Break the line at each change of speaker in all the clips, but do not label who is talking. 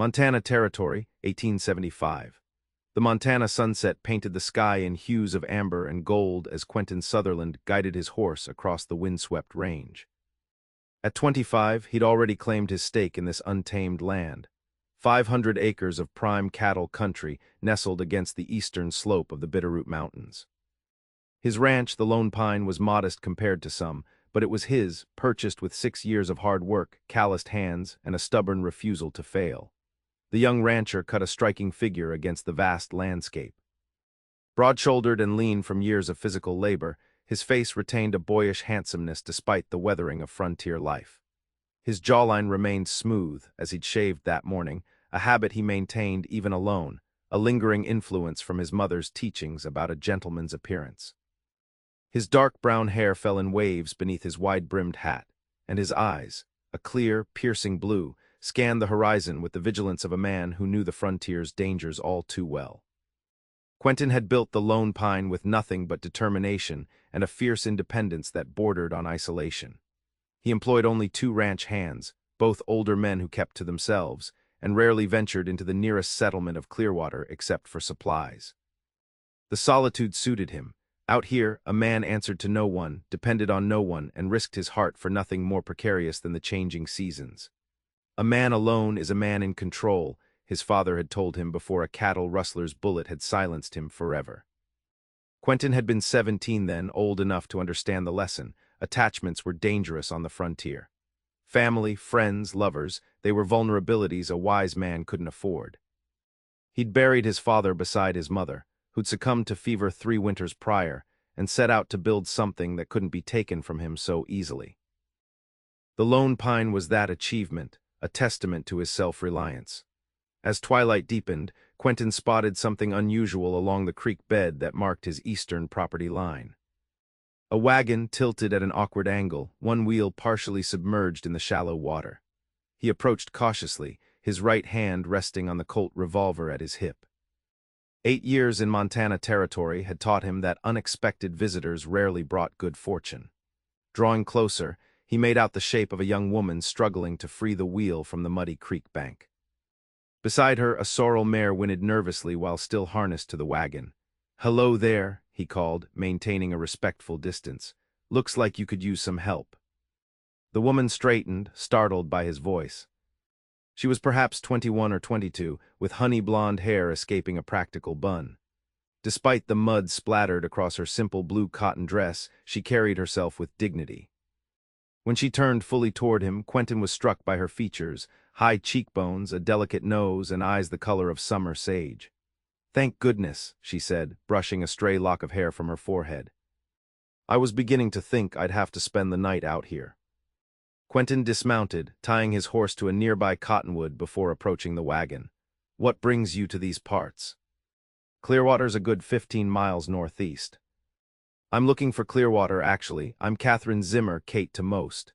Montana Territory, 1875. The Montana sunset painted the sky in hues of amber and gold as Quentin Sutherland guided his horse across the windswept range. At 25, he'd already claimed his stake in this untamed land. 500 acres of prime cattle country nestled against the eastern slope of the Bitterroot Mountains. His ranch, the Lone Pine, was modest compared to some, but it was his, purchased with 6 years of hard work, calloused hands, and a stubborn refusal to fail. The young rancher cut a striking figure against the vast landscape. Broad-shouldered and lean from years of physical labor, his face retained a boyish handsomeness despite the weathering of frontier life. His jawline remained smooth, as he'd shaved that morning, a habit he maintained even alone, a lingering influence from his mother's teachings about a gentleman's appearance. His dark brown hair fell in waves beneath his wide-brimmed hat, and his eyes, a clear, piercing blue, scanned the horizon with the vigilance of a man who knew the frontier's dangers all too well. Quentin had built the Lone Pine with nothing but determination and a fierce independence that bordered on isolation. He employed only 2 ranch hands, both older men who kept to themselves, and rarely ventured into the nearest settlement of Clearwater except for supplies. The solitude suited him. Out here, a man answered to no one, depended on no one, and risked his heart for nothing more precarious than the changing seasons. A man alone is a man in control, his father had told him before a cattle rustler's bullet had silenced him forever. Quentin had been 17 then, old enough to understand the lesson. Attachments were dangerous on the frontier. Family, friends, lovers, they were vulnerabilities a wise man couldn't afford. He'd buried his father beside his mother, who'd succumbed to fever 3 winters prior, and set out to build something that couldn't be taken from him so easily. The Lone Pine was that achievement, a testament to his self-reliance. As twilight deepened, Quentin spotted something unusual along the creek bed that marked his eastern property line. A wagon tilted at an awkward angle, one wheel partially submerged in the shallow water. He approached cautiously, his right hand resting on the Colt revolver at his hip. 8 years in Montana Territory had taught him that unexpected visitors rarely brought good fortune. Drawing closer, he made out the shape of a young woman struggling to free the wheel from the muddy creek bank. Beside her, a sorrel mare whinnied nervously while still harnessed to the wagon. "Hello there," he called, maintaining a respectful distance. "Looks like you could use some help." The woman straightened, startled by his voice. She was perhaps 21 or 22, with honey-blonde hair escaping a practical bun. Despite the mud splattered across her simple blue cotton dress, she carried herself with dignity. When she turned fully toward him, Quentin was struck by her features, high cheekbones, a delicate nose, and eyes the color of summer sage. "Thank goodness," she said, brushing a stray lock of hair from her forehead. "I was beginning to think I'd have to spend the night out here." Quentin dismounted, tying his horse to a nearby cottonwood before approaching the wagon. "What brings you to these parts?" "Clearwater's a good 15 miles northeast." "I'm looking for Clearwater, actually. I'm Catherine Zimmer, Kate to most."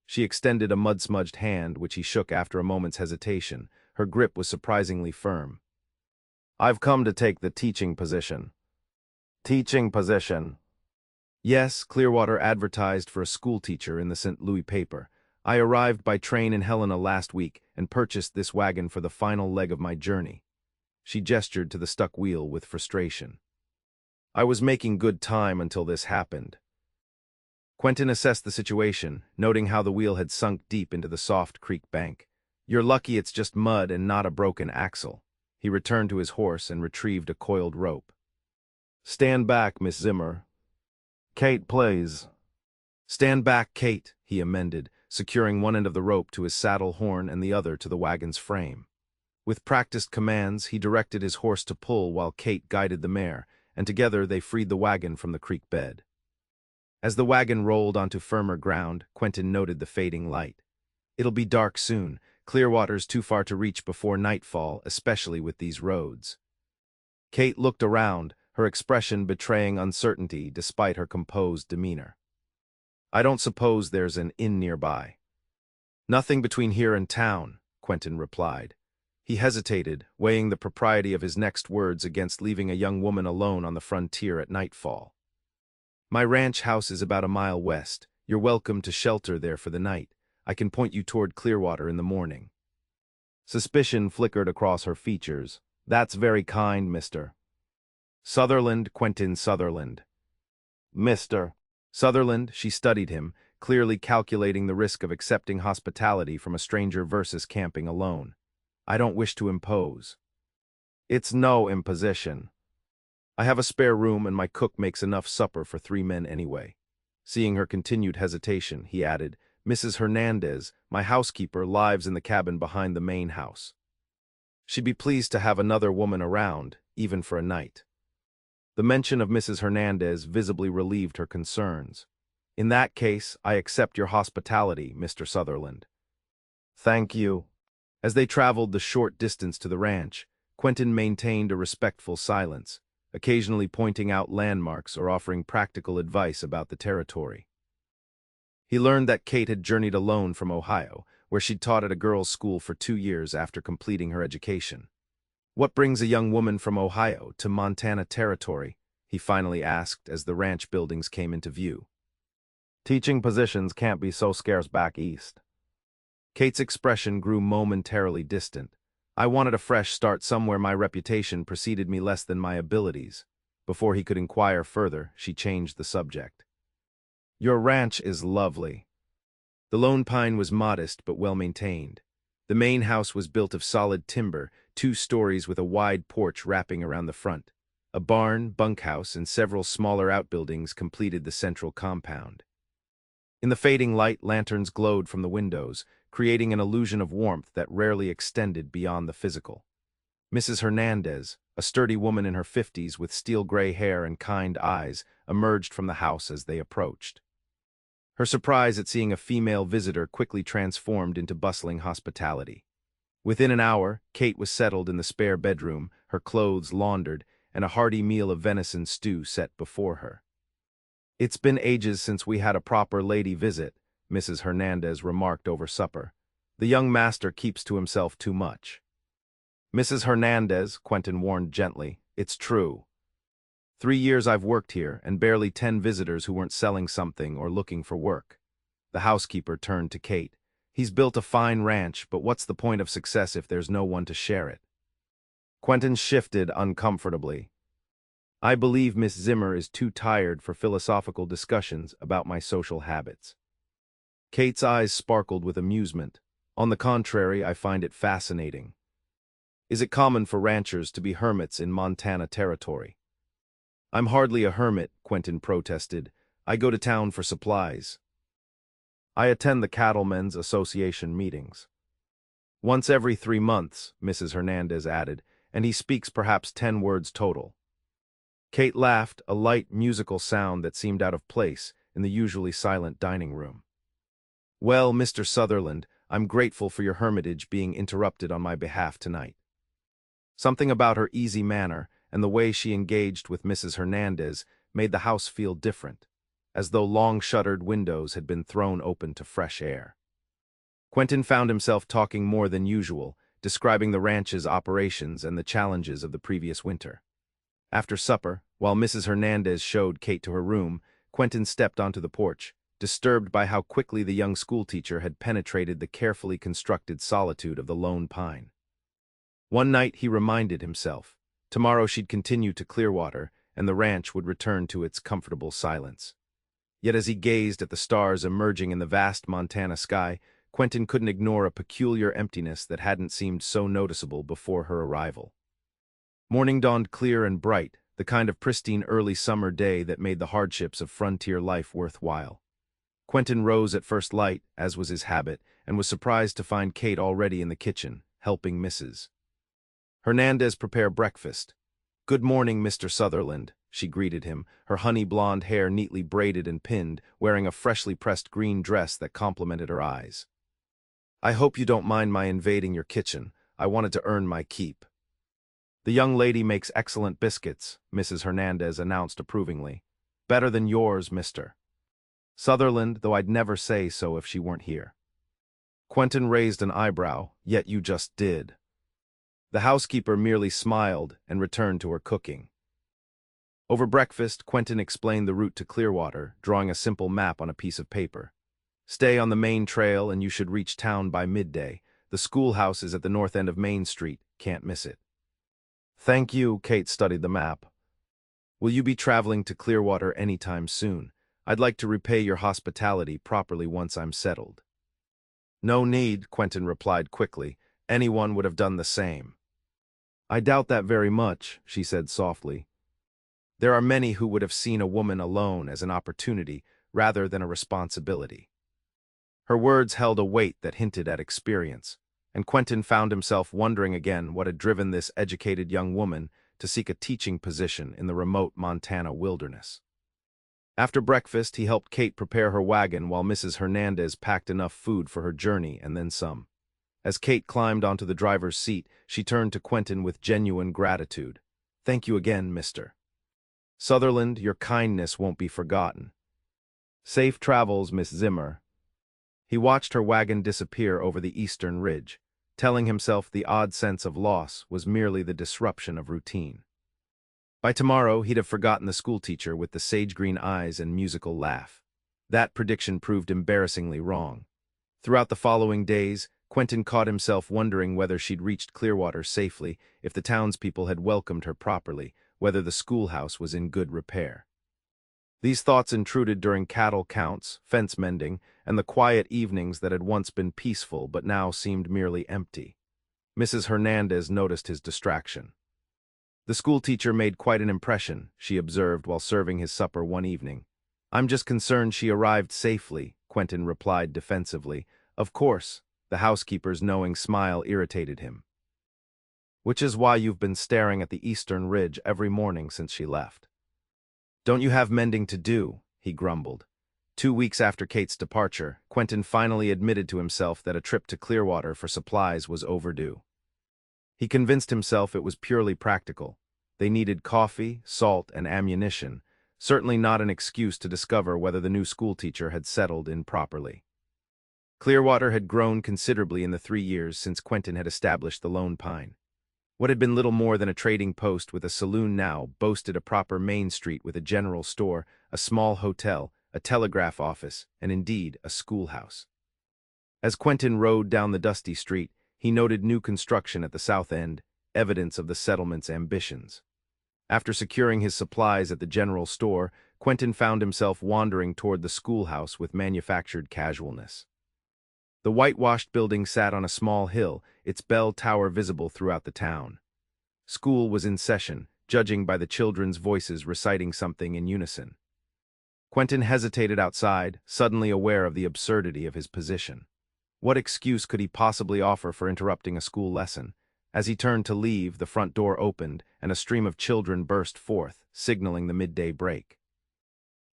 She extended a mud-smudged hand, which he shook after a moment's hesitation. Her grip was surprisingly firm. "I've come to take the teaching position." "Teaching position?" "Yes, Clearwater advertised for a schoolteacher in the St. Louis paper. I arrived by train in Helena last week and purchased this wagon for the final leg of my journey." She gestured to the stuck wheel with frustration. "I was making good time until this happened." Quentin assessed the situation, noting how the wheel had sunk deep into the soft creek bank. "You're lucky it's just mud and not a broken axle." He returned to his horse and retrieved a coiled rope. "Stand back, Miss Zimmer." "Kate, please." "Stand back, Kate," he amended, securing one end of the rope to his saddle horn and the other to the wagon's frame. With practiced commands, he directed his horse to pull while Kate guided the mare, and together they freed the wagon from the creek bed. As the wagon rolled onto firmer ground, Quentin noted the fading light. "It'll be dark soon. Clearwater's too far to reach before nightfall, especially with these roads." Kate looked around, her expression betraying uncertainty despite her composed demeanor. "I don't suppose there's an inn nearby." "Nothing between here and town," Quentin replied. He hesitated, weighing the propriety of his next words against leaving a young woman alone on the frontier at nightfall. "My ranch house is about a mile west. You're welcome to shelter there for the night. I can point you toward Clearwater in the morning." Suspicion flickered across her features. "That's very kind, Mr. Sutherland, Quentin Sutherland." "Mr. Sutherland," she studied him, clearly calculating the risk of accepting hospitality from a stranger versus camping alone. "I don't wish to impose." "It's no imposition. I have a spare room and my cook makes enough supper for 3 men anyway." Seeing her continued hesitation, he added, "Mrs. Hernandez, my housekeeper, lives in the cabin behind the main house. She'd be pleased to have another woman around, even for a night." The mention of Mrs. Hernandez visibly relieved her concerns. "In that case, I accept your hospitality, Mr. Sutherland." "Thank you." As they traveled the short distance to the ranch, Quentin maintained a respectful silence, occasionally pointing out landmarks or offering practical advice about the territory. He learned that Kate had journeyed alone from Ohio, where she'd taught at a girls' school for 2 years after completing her education. "What brings a young woman from Ohio to Montana territory?" he finally asked as the ranch buildings came into view. "Teaching positions can't be so scarce back east." Kate's expression grew momentarily distant. "I wanted a fresh start somewhere my reputation preceded me less than my abilities." Before he could inquire further, she changed the subject. "Your ranch is lovely." The Lone Pine was modest but well-maintained. The main house was built of solid timber, 2 stories with a wide porch wrapping around the front. A barn, bunkhouse, and several smaller outbuildings completed the central compound. In the fading light, lanterns glowed from the windows, creating an illusion of warmth that rarely extended beyond the physical. Mrs. Hernandez, a sturdy woman in her 50s with steel-gray hair and kind eyes, emerged from the house as they approached. Her surprise at seeing a female visitor quickly transformed into bustling hospitality. Within an hour, Kate was settled in the spare bedroom, her clothes laundered, and a hearty meal of venison stew set before her. "It's been ages since we had a proper lady visit," Mrs. Hernandez remarked over supper. "The young master keeps to himself too much." "Mrs. Hernandez," Quentin warned gently, "it's true. 3 years I've worked here, and barely 10 visitors who weren't selling something or looking for work." The housekeeper turned to Kate. "He's built a fine ranch, but what's the point of success if there's no one to share it?" Quentin shifted uncomfortably. "I believe Miss Zimmer is too tired for philosophical discussions about my social habits." Kate's eyes sparkled with amusement. "On the contrary, I find it fascinating." "Is it common for ranchers to be hermits in Montana territory?" "I'm hardly a hermit," Quentin protested. "I go to town for supplies. I attend the Cattlemen's Association meetings." "Once every 3 months," Mrs. Hernandez added, "and he speaks perhaps 10 words total." Kate laughed, a light, musical sound that seemed out of place in the usually silent dining room. "Well, Mr. Sutherland, I'm grateful for your hermitage being interrupted on my behalf tonight." Something about her easy manner and the way she engaged with Mrs. Hernandez made the house feel different, as though long-shuttered windows had been thrown open to fresh air. Quentin found himself talking more than usual, describing the ranch's operations and the challenges of the previous winter. After supper, while Mrs. Hernandez showed Kate to her room, Quentin stepped onto the porch, disturbed by how quickly the young schoolteacher had penetrated the carefully constructed solitude of the Lone Pine. One night he reminded himself, tomorrow she'd continue to Clearwater, and the ranch would return to its comfortable silence. Yet as he gazed at the stars emerging in the vast Montana sky, Quentin couldn't ignore a peculiar emptiness that hadn't seemed so noticeable before her arrival. Morning dawned clear and bright, the kind of pristine early summer day that made the hardships of frontier life worthwhile. Quentin rose at first light, as was his habit, and was surprised to find Kate already in the kitchen, helping Mrs. Hernandez prepare breakfast. "Good morning, Mr. Sutherland," she greeted him, her honey-blonde hair neatly braided and pinned, wearing a freshly pressed green dress that complemented her eyes. "I hope you don't mind my invading your kitchen. I wanted to earn my keep." "The young lady makes excellent biscuits," Mrs. Hernandez announced approvingly. "Better than yours, Mr. Sutherland, though I'd never say so if she weren't here." Quentin raised an eyebrow. "Yet you just did." The housekeeper merely smiled and returned to her cooking. Over breakfast, Quentin explained the route to Clearwater, drawing a simple map on a piece of paper. "Stay on the main trail and you should reach town by midday. The schoolhouse is at the north end of Main Street. Can't miss it. Thank you, Kate studied the map. Will you be traveling to Clearwater anytime soon? I'd like to repay your hospitality properly once I'm settled. No need, Quentin replied quickly. Anyone would have done the same. I doubt that very much, she said softly. There are many who would have seen a woman alone as an opportunity rather than a responsibility. Her words held a weight that hinted at experience, and Quentin found himself wondering again what had driven this educated young woman to seek a teaching position in the remote Montana wilderness. After breakfast, he helped Kate prepare her wagon while Mrs. Hernandez packed enough food for her journey and then some. As Kate climbed onto the driver's seat, she turned to Quentin with genuine gratitude. Thank you again, Mr. Sutherland, your kindness won't be forgotten. Safe travels, Miss Zimmer. He watched her wagon disappear over the eastern ridge, telling himself the odd sense of loss was merely the disruption of routine. By tomorrow, he'd have forgotten the schoolteacher with the sage-green eyes and musical laugh. That prediction proved embarrassingly wrong. Throughout the following days, Quentin caught himself wondering whether she'd reached Clearwater safely, if the townspeople had welcomed her properly, whether the schoolhouse was in good repair. These thoughts intruded during cattle counts, fence mending, and the quiet evenings that had once been peaceful but now seemed merely empty. Mrs. Hernandez noticed his distraction. The schoolteacher made quite an impression, she observed while serving his supper one evening. I'm just concerned she arrived safely, Quentin replied defensively. Of course, the housekeeper's knowing smile irritated him. Which is why you've been staring at the eastern ridge every morning since she left. Don't you have mending to do? He grumbled. 2 weeks after Kate's departure, Quentin finally admitted to himself that a trip to Clearwater for supplies was overdue. He convinced himself it was purely practical. They needed coffee, salt, and ammunition, certainly not an excuse to discover whether the new schoolteacher had settled in properly. Clearwater had grown considerably in the 3 years since Quentin had established the Lone Pine. What had been little more than a trading post with a saloon now boasted a proper main street with a general store, a small hotel, a telegraph office, and indeed a schoolhouse. As Quentin rode down the dusty street, he noted new construction at the south end, evidence of the settlement's ambitions. After securing his supplies at the general store, Quentin found himself wandering toward the schoolhouse with manufactured casualness. The whitewashed building sat on a small hill, its bell tower visible throughout the town. School was in session, judging by the children's voices reciting something in unison. Quentin hesitated outside, suddenly aware of the absurdity of his position. What excuse could he possibly offer for interrupting a school lesson? As he turned to leave, the front door opened, and a stream of children burst forth, signaling the midday break.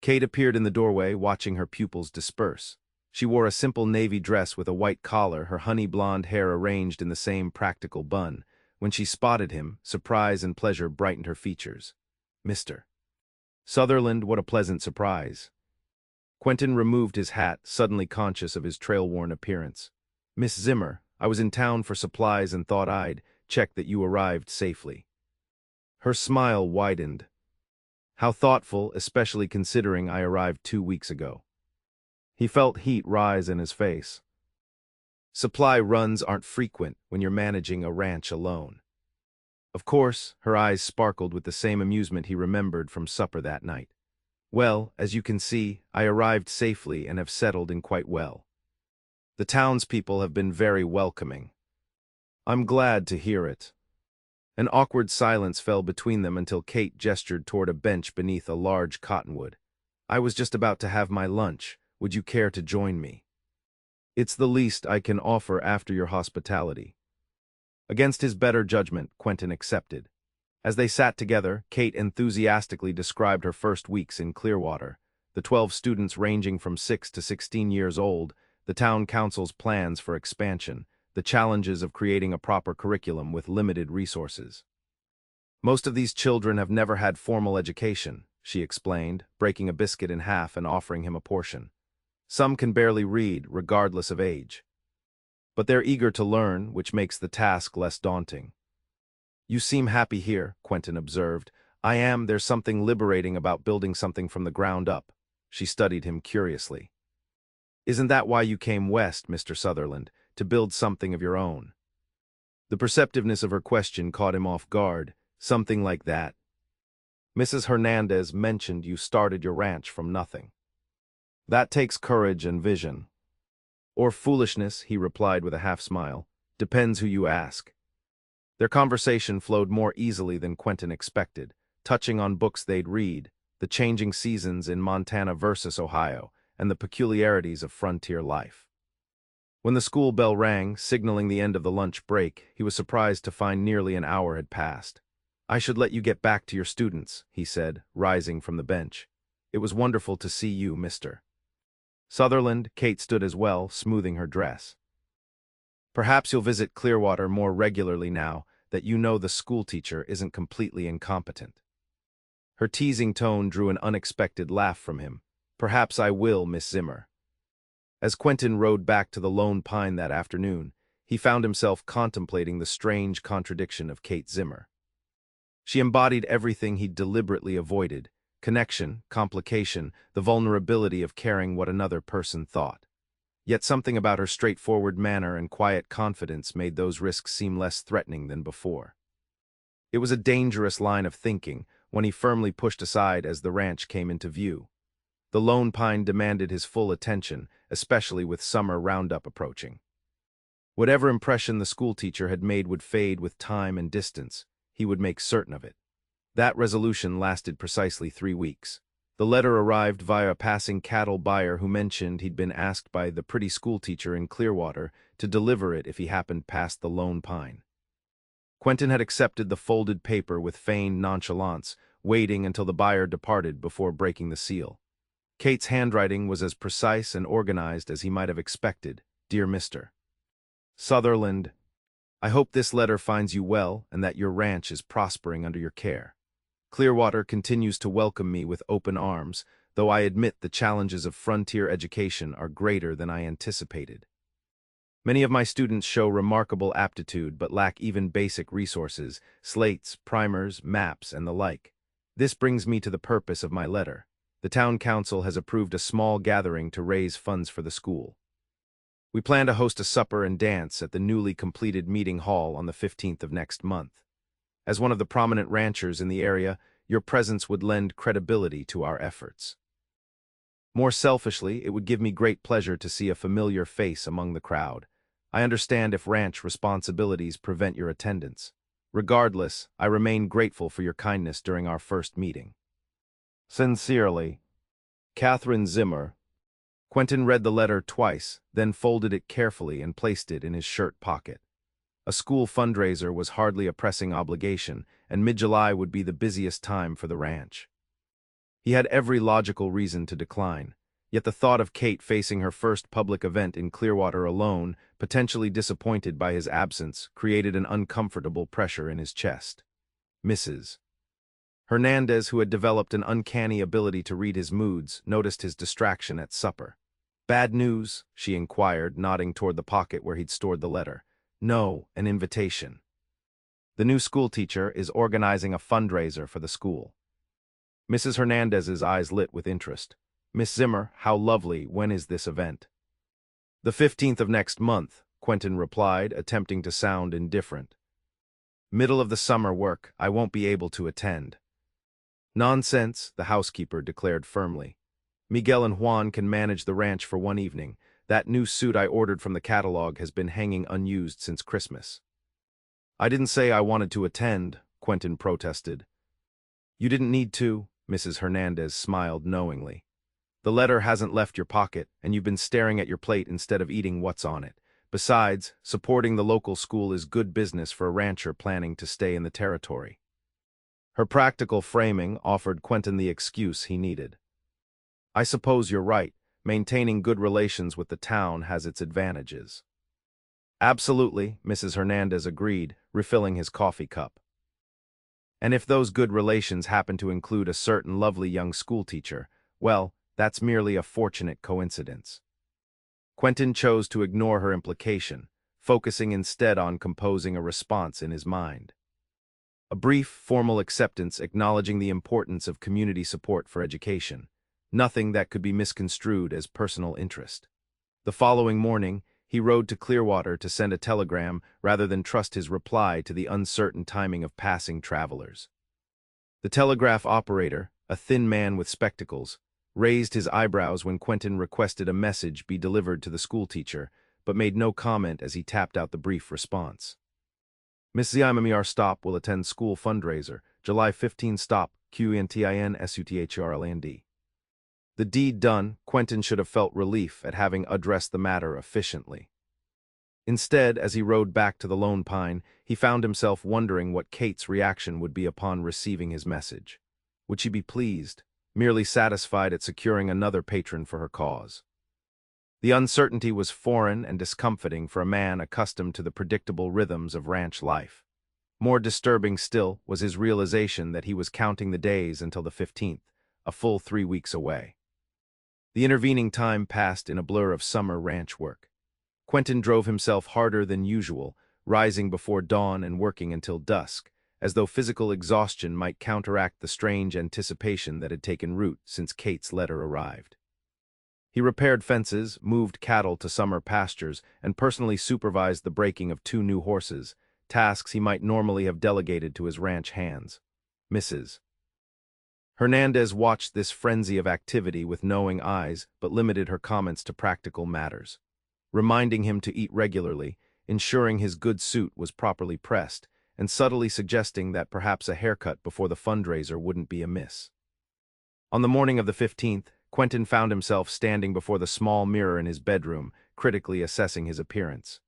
Kate appeared in the doorway, watching her pupils disperse. She wore a simple navy dress with a white collar, her honey-blonde hair arranged in the same practical bun. When she spotted him, surprise and pleasure brightened her features. Mr. Sutherland, what a pleasant surprise. Quentin removed his hat, suddenly conscious of his trail-worn appearance. Miss Zimmer, I was in town for supplies and thought I'd check that you arrived safely. Her smile widened. How thoughtful, especially considering I arrived 2 weeks ago. He felt heat rise in his face. Supply runs aren't frequent when you're managing a ranch alone. Of course, her eyes sparkled with the same amusement he remembered from supper that night. Well, as you can see, I arrived safely and have settled in quite well. The townspeople have been very welcoming. I'm glad to hear it. An awkward silence fell between them until Kate gestured toward a bench beneath a large cottonwood. I was just about to have my lunch. Would you care to join me? It's the least I can offer after your hospitality. Against his better judgment, Quentin accepted. As they sat together, Kate enthusiastically described her first weeks in Clearwater, the 12 students ranging from 6 to 16 years old, the town council's plans for expansion, the challenges of creating a proper curriculum with limited resources. Most of these children have never had formal education, she explained, breaking a biscuit in half and offering him a portion. Some can barely read, regardless of age. But they're eager to learn, which makes the task less daunting. You seem happy here, Quentin observed. I am. There's something liberating about building something from the ground up. She studied him curiously. Isn't that why you came west, Mr. Sutherland, to build something of your own? The perceptiveness of her question caught him off guard. Something like that. Mrs. Hernandez mentioned you started your ranch from nothing. That takes courage and vision. Or foolishness, he replied with a half-smile. Depends who you ask. Their conversation flowed more easily than Quentin expected, touching on books they'd read, the changing seasons in Montana versus Ohio, and the peculiarities of frontier life. When the school bell rang, signaling the end of the lunch break, he was surprised to find nearly an hour had passed. I should let you get back to your students, he said, rising from the bench. It was wonderful to see you, Mr. Sutherland. Kate stood as well, smoothing her dress. Perhaps you'll visit Clearwater more regularly now that you know the schoolteacher isn't completely incompetent. Her teasing tone drew an unexpected laugh from him. Perhaps I will, Miss Zimmer. As Quentin rode back to the Lone Pine that afternoon, he found himself contemplating the strange contradiction of Kate Zimmer. She embodied everything he'd deliberately avoided: connection, complication, the vulnerability of caring what another person thought. Yet something about her straightforward manner and quiet confidence made those risks seem less threatening than before. It was a dangerous line of thinking, one he firmly pushed aside as the ranch came into view. The Lone Pine demanded his full attention, especially with summer roundup approaching. Whatever impression the schoolteacher had made would fade with time and distance. He would make certain of it. That resolution lasted precisely 3 weeks. The letter arrived via a passing cattle buyer who mentioned he'd been asked by the pretty schoolteacher in Clearwater to deliver it if he happened past the Lone Pine. Quentin had accepted the folded paper with feigned nonchalance, waiting until the buyer departed before breaking the seal. Kate's handwriting was as precise and organized as he might have expected. Dear Mr. Sutherland, I hope this letter finds you well and that your ranch is prospering under your care. Clearwater continues to welcome me with open arms, though I admit the challenges of frontier education are greater than I anticipated. Many of my students show remarkable aptitude but lack even basic resources, slates, primers, maps, and the like. This brings me to the purpose of my letter. The town council has approved a small gathering to raise funds for the school. We plan to host a supper and dance at the newly completed meeting hall on the 15th of next month. As one of the prominent ranchers in the area, your presence would lend credibility to our efforts. More selfishly, it would give me great pleasure to see a familiar face among the crowd. I understand if ranch responsibilities prevent your attendance. Regardless, I remain grateful for your kindness during our first meeting. Sincerely, Catherine Zimmer. Quentin read the letter twice, then folded it carefully and placed it in his shirt pocket. A school fundraiser was hardly a pressing obligation, and mid-July would be the busiest time for the ranch. He had every logical reason to decline, yet the thought of Kate facing her first public event in Clearwater alone, potentially disappointed by his absence, created an uncomfortable pressure in his chest. Mrs. Hernandez, who had developed an uncanny ability to read his moods, noticed his distraction at supper. Bad news? She inquired, nodding toward the pocket where he'd stored the letter. No, an invitation. The new schoolteacher is organizing a fundraiser for the school. Mrs. Hernandez's eyes lit with interest. Miss Zimmer, how lovely. When is this event? The 15th of next month, Quentin replied, attempting to sound indifferent. Middle of the summer work. I won't be able to attend. Nonsense, the housekeeper declared firmly. Miguel and Juan can manage the ranch for one evening. That new suit I ordered from the catalog has been hanging unused since Christmas. I didn't say I wanted to attend, Quentin protested. You didn't need to, Mrs. Hernandez smiled knowingly. The letter hasn't left your pocket, and you've been staring at your plate instead of eating what's on it. Besides, supporting the local school is good business for a rancher planning to stay in the territory. Her practical framing offered Quentin the excuse he needed. I suppose you're right. Maintaining good relations with the town has its advantages. Absolutely, Mrs. Hernandez agreed, refilling his coffee cup. And if those good relations happen to include a certain lovely young schoolteacher, well, that's merely a fortunate coincidence. Quentin chose to ignore her implication, focusing instead on composing a response in his mind. A brief, formal acceptance acknowledging the importance of community support for education. Nothing that could be misconstrued as personal interest. The following morning, he rode to Clearwater to send a telegram rather than trust his reply to the uncertain timing of passing travelers. The telegraph operator, a thin man with spectacles, raised his eyebrows when Quentin requested a message be delivered to the schoolteacher, but made no comment as he tapped out the brief response. Miss Zimmer stop will attend school fundraiser, July 15 stop, Quentin Sutherland. The deed done, Quentin should have felt relief at having addressed the matter efficiently. Instead, as he rode back to the Lone Pine, he found himself wondering what Kate's reaction would be upon receiving his message. Would she be pleased, merely satisfied at securing another patron for her cause? The uncertainty was foreign and discomfiting for a man accustomed to the predictable rhythms of ranch life. More disturbing still was his realization that he was counting the days until the 15th, a full 3 weeks away. The intervening time passed in a blur of summer ranch work. Quentin drove himself harder than usual, rising before dawn and working until dusk, as though physical exhaustion might counteract the strange anticipation that had taken root since Kate's letter arrived. He repaired fences, moved cattle to summer pastures, and personally supervised the breaking of 2 new horses, tasks he might normally have delegated to his ranch hands. Mrs. Hernandez watched this frenzy of activity with knowing eyes but limited her comments to practical matters, reminding him to eat regularly, ensuring his good suit was properly pressed, and subtly suggesting that perhaps a haircut before the fundraiser wouldn't be amiss. On the morning of the 15th, Quentin found himself standing before the small mirror in his bedroom, critically assessing his appearance.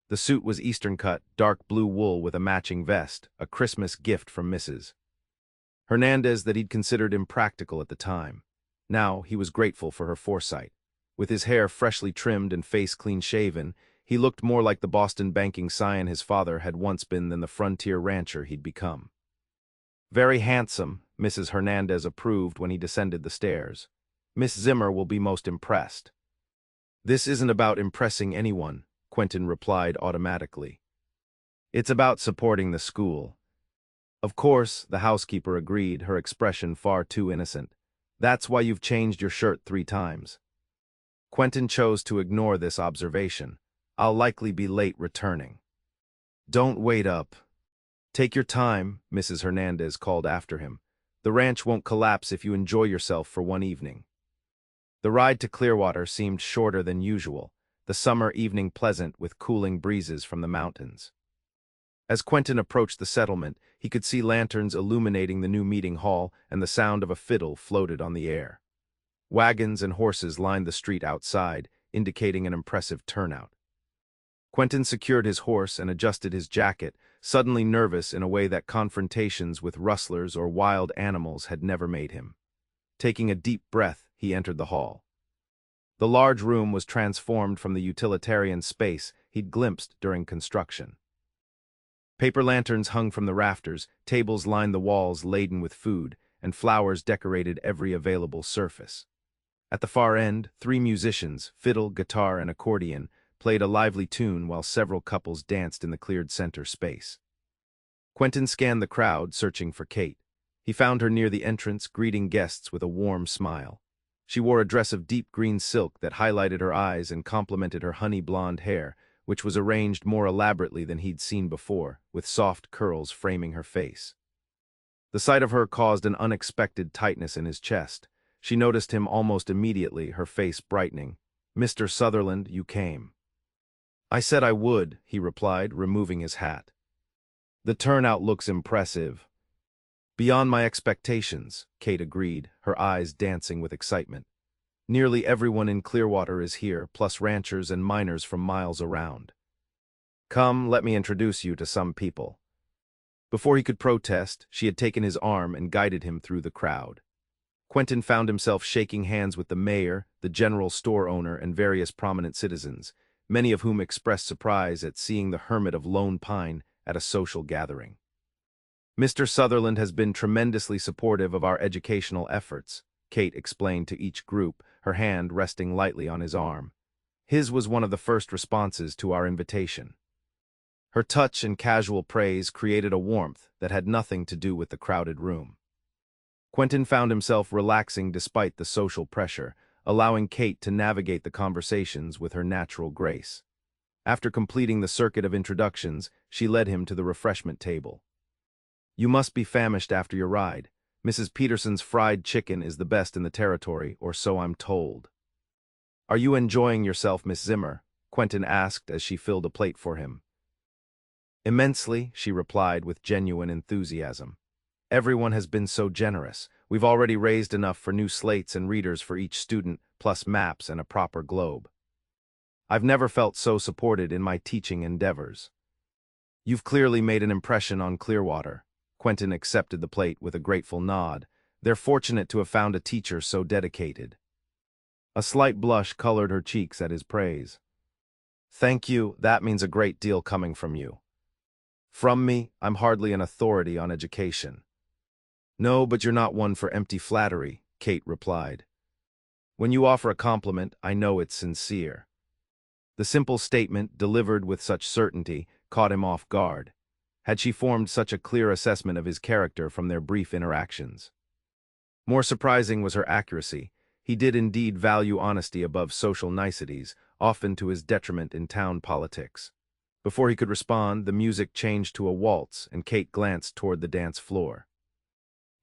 The suit was Eastern cut, dark blue wool with a matching vest, a Christmas gift from Mrs. Hernandez that he'd considered impractical at the time. Now he was grateful for her foresight. With his hair freshly trimmed and face clean-shaven, he looked more like the Boston banking scion his father had once been than the frontier rancher he'd become. Very handsome, Mrs. Hernandez approved when he descended the stairs. Miss Zimmer will be most impressed. This isn't about impressing anyone, Quentin replied automatically. It's about supporting the school. Of course, the housekeeper agreed, her expression far too innocent. That's why you've changed your shirt 3 times. Quentin chose to ignore this observation. I'll likely be late returning. Don't wait up. Take your time, Mrs. Hernandez called after him. The ranch won't collapse if you enjoy yourself for one evening. The ride to Clearwater seemed shorter than usual, the summer evening pleasant with cooling breezes from the mountains. As Quentin approached the settlement, he could see lanterns illuminating the new meeting hall, and the sound of a fiddle floated on the air. Wagons and horses lined the street outside, indicating an impressive turnout. Quentin secured his horse and adjusted his jacket, suddenly nervous in a way that confrontations with rustlers or wild animals had never made him. Taking a deep breath, he entered the hall. The large room was transformed from the utilitarian space he'd glimpsed during construction. Paper lanterns hung from the rafters, tables lined the walls laden with food, and flowers decorated every available surface. At the far end, 3 musicians, fiddle, guitar, and accordion, played a lively tune while several couples danced in the cleared center space. Quentin scanned the crowd, searching for Kate. He found her near the entrance, greeting guests with a warm smile. She wore a dress of deep green silk that highlighted her eyes and complemented her honey blonde hair, which was arranged more elaborately than he'd seen before, with soft curls framing her face. The sight of her caused an unexpected tightness in his chest. She noticed him almost immediately, her face brightening. "Mr. Sutherland, you came." "I said I would," he replied, removing his hat. "The turnout looks impressive." "Beyond my expectations," Kate agreed, her eyes dancing with excitement. "Nearly everyone in Clearwater is here, plus ranchers and miners from miles around. Come, let me introduce you to some people." Before he could protest, she had taken his arm and guided him through the crowd. Quentin found himself shaking hands with the mayor, the general store owner, and various prominent citizens, many of whom expressed surprise at seeing the hermit of Lone Pine at a social gathering. "Mr. Sutherland has been tremendously supportive of our educational efforts," Kate explained to each group, her hand resting lightly on his arm. His was one of the first responses to our invitation. Her touch and casual praise created a warmth that had nothing to do with the crowded room. Quentin found himself relaxing despite the social pressure, allowing Kate to navigate the conversations with her natural grace. After completing the circuit of introductions, she led him to the refreshment table. "You must be famished after your ride. Mrs. Peterson's fried chicken is the best in the territory, or so I'm told." "Are you enjoying yourself, Miss Zimmer?" Quentin asked as she filled a plate for him. "Immensely," she replied with genuine enthusiasm. "Everyone has been so generous. We've already raised enough for new slates and readers for each student, plus maps and a proper globe. I've never felt so supported in my teaching endeavors." "You've clearly made an impression on Clearwater." Quentin accepted the plate with a grateful nod. "They're fortunate to have found a teacher so dedicated." A slight blush colored her cheeks at his praise. "Thank you, that means a great deal coming from you." "From me, I'm hardly an authority on education." "No, but you're not one for empty flattery," Kate replied. "When you offer a compliment, I know it's sincere." The simple statement, delivered with such certainty, caught him off guard. Had she formed such a clear assessment of his character from their brief interactions? More surprising was her accuracy. He did indeed value honesty above social niceties, often to his detriment in town politics. Before he could respond, the music changed to a waltz, and Kate glanced toward the dance floor.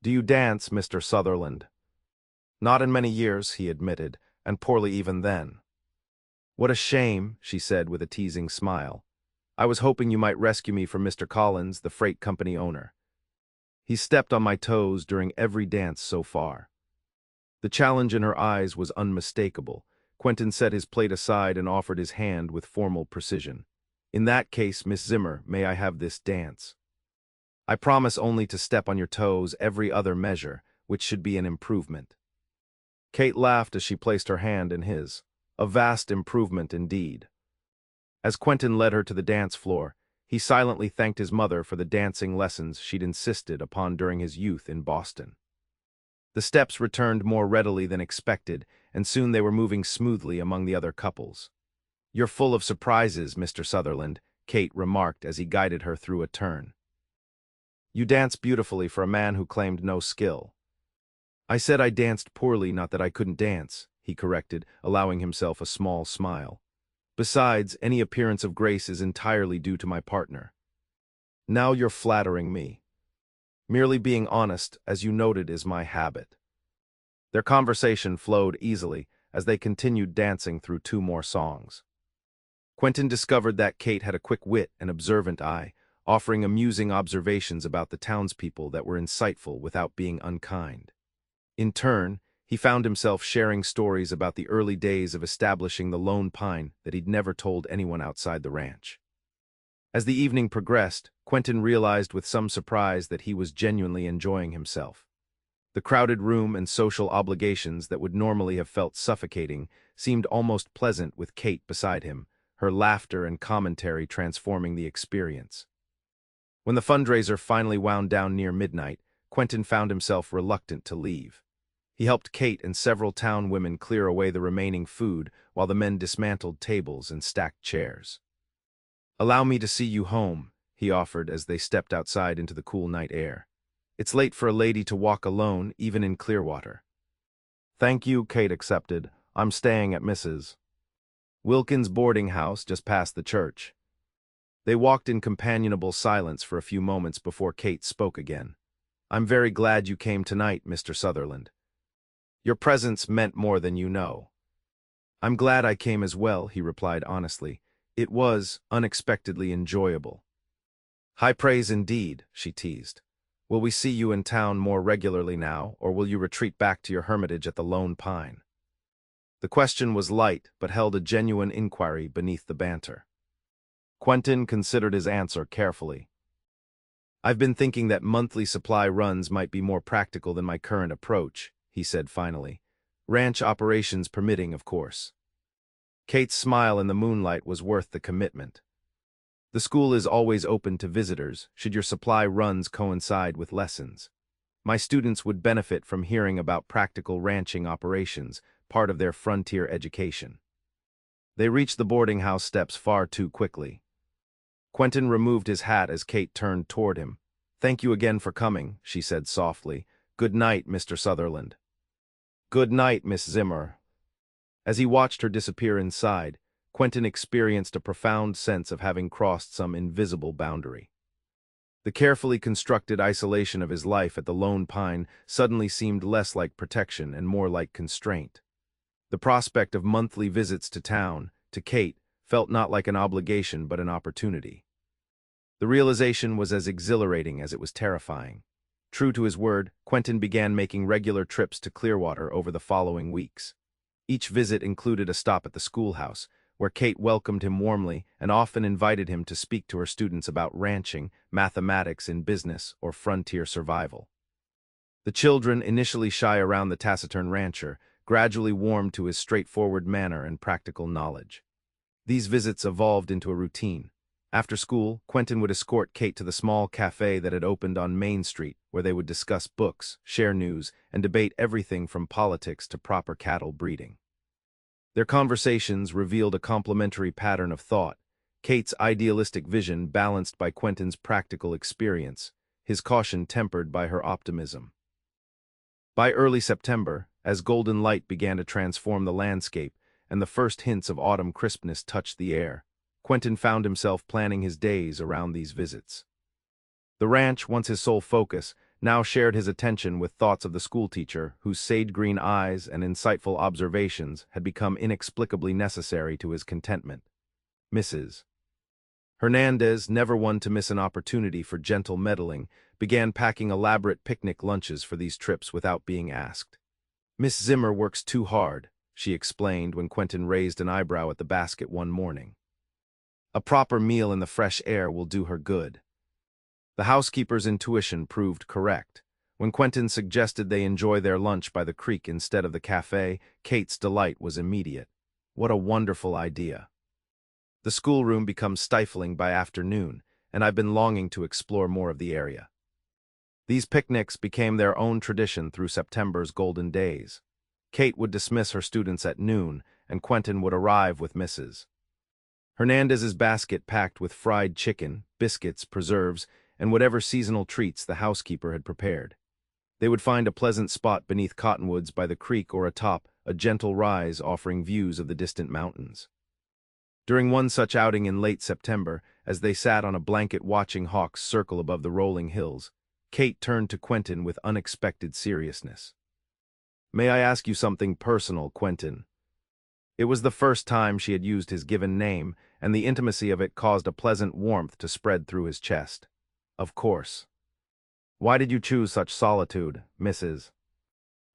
"Do you dance, Mr. Sutherland?" "Not in many years," he admitted, "and poorly even then." "What a shame," she said with a teasing smile. "I was hoping you might rescue me from Mr. Collins, the freight company owner. He's stepped on my toes during every dance so far." The challenge in her eyes was unmistakable. Quentin set his plate aside and offered his hand with formal precision. "In that case, Miss Zimmer, may I have this dance? I promise only to step on your toes every other measure, which should be an improvement." Kate laughed as she placed her hand in his. A vast improvement indeed. As Quentin led her to the dance floor, he silently thanked his mother for the dancing lessons she'd insisted upon during his youth in Boston. The steps returned more readily than expected, and soon they were moving smoothly among the other couples. "You're full of surprises, Mr. Sutherland," Kate remarked as he guided her through a turn. "You dance beautifully for a man who claimed no skill." "I said I danced poorly, not that I couldn't dance," he corrected, allowing himself a small smile. "Besides, any appearance of grace is entirely due to my partner." "Now you're flattering me." "Merely being honest, as you noted, is my habit." Their conversation flowed easily as they continued dancing through 2 more songs. Quentin discovered that Kate had a quick wit and observant eye, offering amusing observations about the townspeople that were insightful without being unkind. In turn, he found himself sharing stories about the early days of establishing the Lone Pine that he'd never told anyone outside the ranch. As the evening progressed, Quentin realized with some surprise that he was genuinely enjoying himself. The crowded room and social obligations that would normally have felt suffocating seemed almost pleasant with Kate beside him, her laughter and commentary transforming the experience. When the fundraiser finally wound down near midnight, Quentin found himself reluctant to leave. He helped Kate and several town women clear away the remaining food while the men dismantled tables and stacked chairs. "Allow me to see you home," he offered as they stepped outside into the cool night air. "It's late for a lady to walk alone, even in Clearwater." "Thank you," Kate accepted. "I'm staying at Mrs. Wilkins' boarding house just past the church." They walked in companionable silence for a few moments before Kate spoke again. "I'm very glad you came tonight, Mr. Sutherland. Your presence meant more than you know." "I'm glad I came as well," he replied honestly. "It was unexpectedly enjoyable." "High praise indeed," she teased. "Will we see you in town more regularly now, or will you retreat back to your hermitage at the Lone Pine?" The question was light, but held a genuine inquiry beneath the banter. Quentin considered his answer carefully. "I've been thinking that monthly supply runs might be more practical than my current approach," he said finally. "Ranch operations permitting, of course." Kate's smile in the moonlight was worth the commitment. "The school is always open to visitors, should your supply runs coincide with lessons. My students would benefit from hearing about practical ranching operations, part of their frontier education." They reached the boarding house steps far too quickly. Quentin removed his hat as Kate turned toward him. "Thank you again for coming," she said softly. "Good night, Mr. Sutherland." "Good night, Miss Zimmer." As he watched her disappear inside, Quentin experienced a profound sense of having crossed some invisible boundary. The carefully constructed isolation of his life at the Lone Pine suddenly seemed less like protection and more like constraint. The prospect of monthly visits to town, to Kate, felt not like an obligation but an opportunity. The realization was as exhilarating as it was terrifying. True to his word, Quentin began making regular trips to Clearwater over the following weeks. Each visit included a stop at the schoolhouse, where Kate welcomed him warmly and often invited him to speak to her students about ranching, mathematics in business, or frontier survival. The children, initially shy around the taciturn rancher, gradually warmed to his straightforward manner and practical knowledge. These visits evolved into a routine. After school, Quentin would escort Kate to the small cafe that had opened on Main Street, where they would discuss books, share news, and debate everything from politics to proper cattle breeding. Their conversations revealed a complementary pattern of thought, Kate's idealistic vision balanced by Quentin's practical experience, his caution tempered by her optimism. By early September, as golden light began to transform the landscape and the first hints of autumn crispness touched the air, Quentin found himself planning his days around these visits. The ranch, once his sole focus, now shared his attention with thoughts of the schoolteacher whose sage-green eyes and insightful observations had become inexplicably necessary to his contentment. Mrs. Hernandez, never one to miss an opportunity for gentle meddling, began packing elaborate picnic lunches for these trips without being asked. "Miss Zimmer works too hard," she explained when Quentin raised an eyebrow at the basket one morning. "A proper meal in the fresh air will do her good." The housekeeper's intuition proved correct. When Quentin suggested they enjoy their lunch by the creek instead of the cafe, Kate's delight was immediate. What a wonderful idea. The schoolroom becomes stifling by afternoon, and I've been longing to explore more of the area. These picnics became their own tradition through September's golden days. Kate would dismiss her students at noon, and Quentin would arrive with Mrs. Hernandez's basket packed with fried chicken, biscuits, preserves, and whatever seasonal treats the housekeeper had prepared. They would find a pleasant spot beneath cottonwoods by the creek or atop a gentle rise offering views of the distant mountains. During one such outing in late September, as they sat on a blanket watching hawks circle above the rolling hills, Kate turned to Quentin with unexpected seriousness. "May I ask you something personal, Quentin?" It was the first time she had used his given name, and the intimacy of it caused a pleasant warmth to spread through his chest. "Of course. Why did you choose such solitude, Mrs.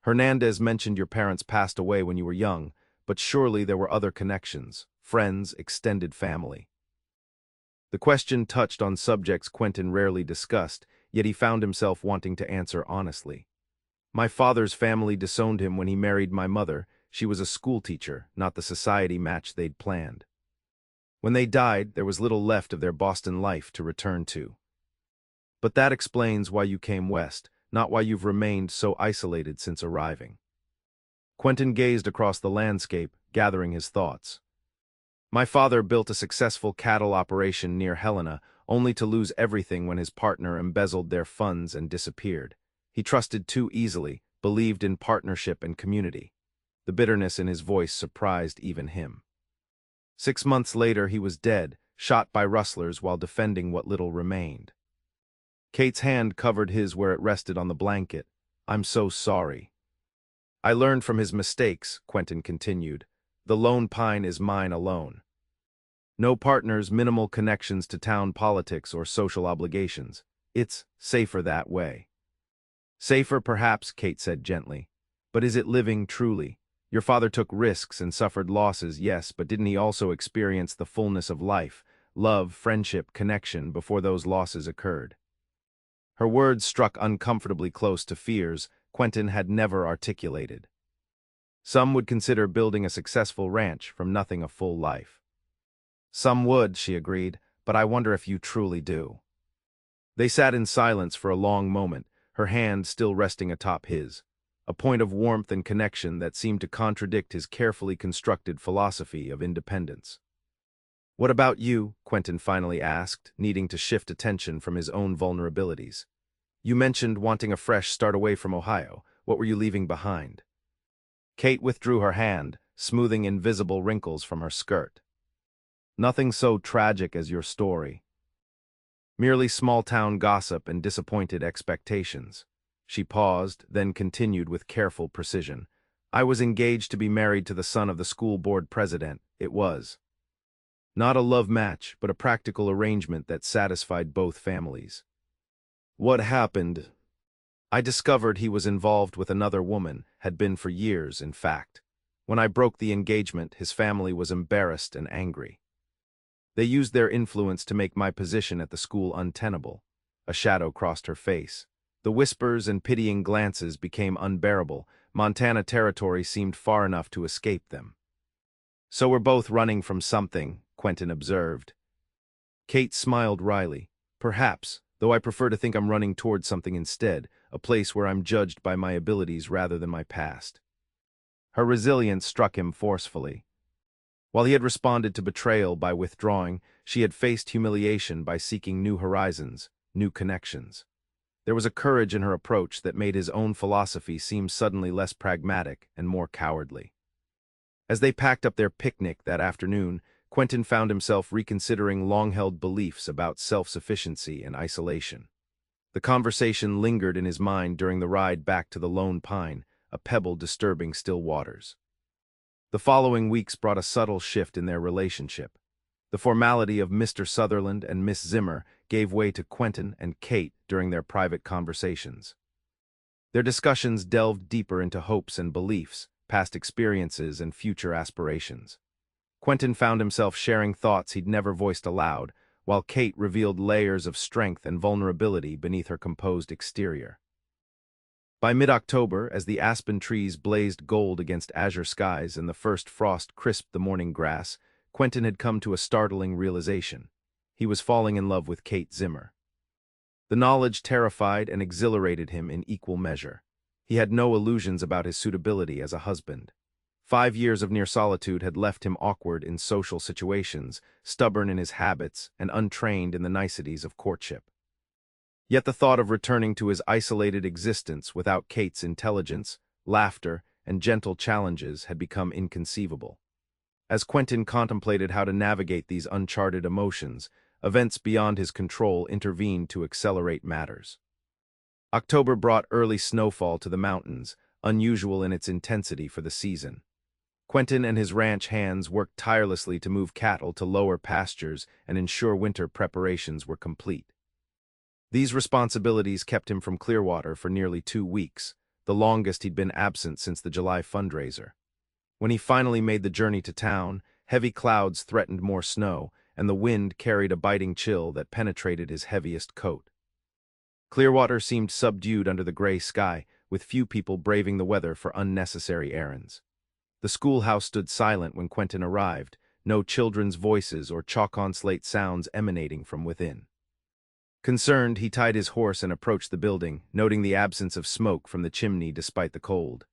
Hernandez mentioned your parents passed away when you were young, but surely there were other connections, friends, extended family." The question touched on subjects Quentin rarely discussed, yet he found himself wanting to answer honestly. "My father's family disowned him when he married my mother. She was a schoolteacher, not the society match they'd planned. When they died, there was little left of their Boston life to return to. But that explains why you came west, not why you've remained so isolated since arriving." Quentin gazed across the landscape, gathering his thoughts. "My father built a successful cattle operation near Helena, only to lose everything when his partner embezzled their funds and disappeared. He trusted too easily, believed in partnership and community." The bitterness in his voice surprised even him. 6 months later he was dead, shot by rustlers while defending what little remained. Kate's hand covered his where it rested on the blanket. "I'm so sorry." "I learned from his mistakes," Quentin continued. "The Lone Pine is mine alone. No partners, minimal connections to town politics or social obligations. It's safer that way." "Safer, perhaps," Kate said gently. "But is it living truly? Your father took risks and suffered losses, yes, but didn't he also experience the fullness of life, love, friendship, connection, before those losses occurred?" Her words struck uncomfortably close to fears Quentin had never articulated. Some would consider building a successful ranch from nothing a full life. "Some would," she agreed, "but I wonder if you truly do." They sat in silence for a long moment, her hand still resting atop his, a point of warmth and connection that seemed to contradict his carefully constructed philosophy of independence. "What about you?" Quentin finally asked, needing to shift attention from his own vulnerabilities. "You mentioned wanting a fresh start away from Ohio. What were you leaving behind?" Kate withdrew her hand, smoothing invisible wrinkles from her skirt. Nothing so tragic as your story. Merely small-town gossip and disappointed expectations. She paused, then continued with careful precision. I was engaged to be married to the son of the school board president. It was not a love match, but a practical arrangement that satisfied both families. What happened? I discovered he was involved with another woman, had been for years, in fact. When I broke the engagement, his family was embarrassed and angry. They used their influence to make my position at the school untenable. A shadow crossed her face. The whispers and pitying glances became unbearable. Montana territory seemed far enough to escape them. So we're both running from something, Quentin observed. Kate smiled wryly. Perhaps, though I prefer to think I'm running towards something instead, a place where I'm judged by my abilities rather than my past. Her resilience struck him forcefully. While he had responded to betrayal by withdrawing, she had faced humiliation by seeking new horizons, new connections. There was a courage in her approach that made his own philosophy seem suddenly less pragmatic and more cowardly. As they packed up their picnic that afternoon, Quentin found himself reconsidering long-held beliefs about self-sufficiency and isolation. The conversation lingered in his mind during the ride back to the Lone Pine, a pebble disturbing still waters. The following weeks brought a subtle shift in their relationship. The formality of Mr. Sutherland and Miss Zimmer gave way to Quentin and Kate during their private conversations. Their discussions delved deeper into hopes and beliefs, past experiences and future aspirations. Quentin found himself sharing thoughts he'd never voiced aloud, while Kate revealed layers of strength and vulnerability beneath her composed exterior. By mid-October, as the aspen trees blazed gold against azure skies and the first frost crisped the morning grass, Quentin had come to a startling realization. He was falling in love with Kate Zimmer. The knowledge terrified and exhilarated him in equal measure. He had no illusions about his suitability as a husband. 5 years of near solitude had left him awkward in social situations, stubborn in his habits, and untrained in the niceties of courtship. Yet the thought of returning to his isolated existence without Kate's intelligence, laughter, and gentle challenges had become inconceivable. As Quentin contemplated how to navigate these uncharted emotions, events beyond his control intervened to accelerate matters. October brought early snowfall to the mountains, unusual in its intensity for the season. Quentin and his ranch hands worked tirelessly to move cattle to lower pastures and ensure winter preparations were complete. These responsibilities kept him from Clearwater for nearly 2 weeks, the longest he'd been absent since the July fundraiser. When he finally made the journey to town, heavy clouds threatened more snow, and the wind carried a biting chill that penetrated his heaviest coat. Clearwater seemed subdued under the gray sky, with few people braving the weather for unnecessary errands. The schoolhouse stood silent when Quentin arrived, no children's voices or chalk-on-slate sounds emanating from within. Concerned, he tied his horse and approached the building, noting the absence of smoke from the chimney despite the cold.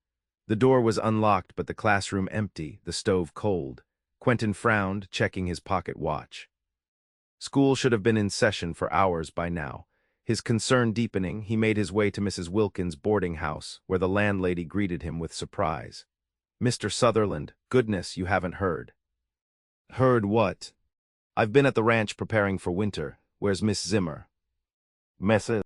The door was unlocked, but the classroom empty, the stove cold. Quentin frowned, checking his pocket watch. School should have been in session for hours by now. His concern deepening, he made his way to Mrs. Wilkins' boarding house, where the landlady greeted him with surprise. "Mr. Sutherland, goodness, you haven't heard." "Heard what?" "I've been at the ranch preparing for winter. Where's Miss Zimmer?" "Mrs."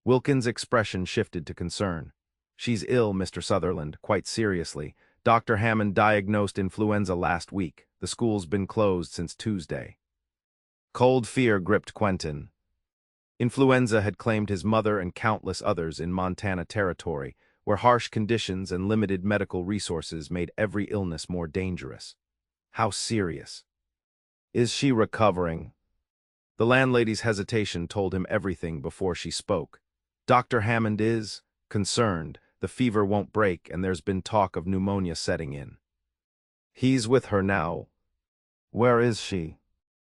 Wilkins' expression shifted to concern. "She's ill, Mr. Sutherland, quite seriously. Dr. Hammond diagnosed influenza last week. The school's been closed since Tuesday." Cold fear gripped Quentin. Influenza had claimed his mother and countless others in Montana territory, where harsh conditions and limited medical resources made every illness more dangerous. How serious? "Is she recovering?" The landlady's hesitation told him everything before she spoke. "Dr. Hammond is concerned. The fever won't break, and there's been talk of pneumonia setting in." "He's with her now." "Where is she?"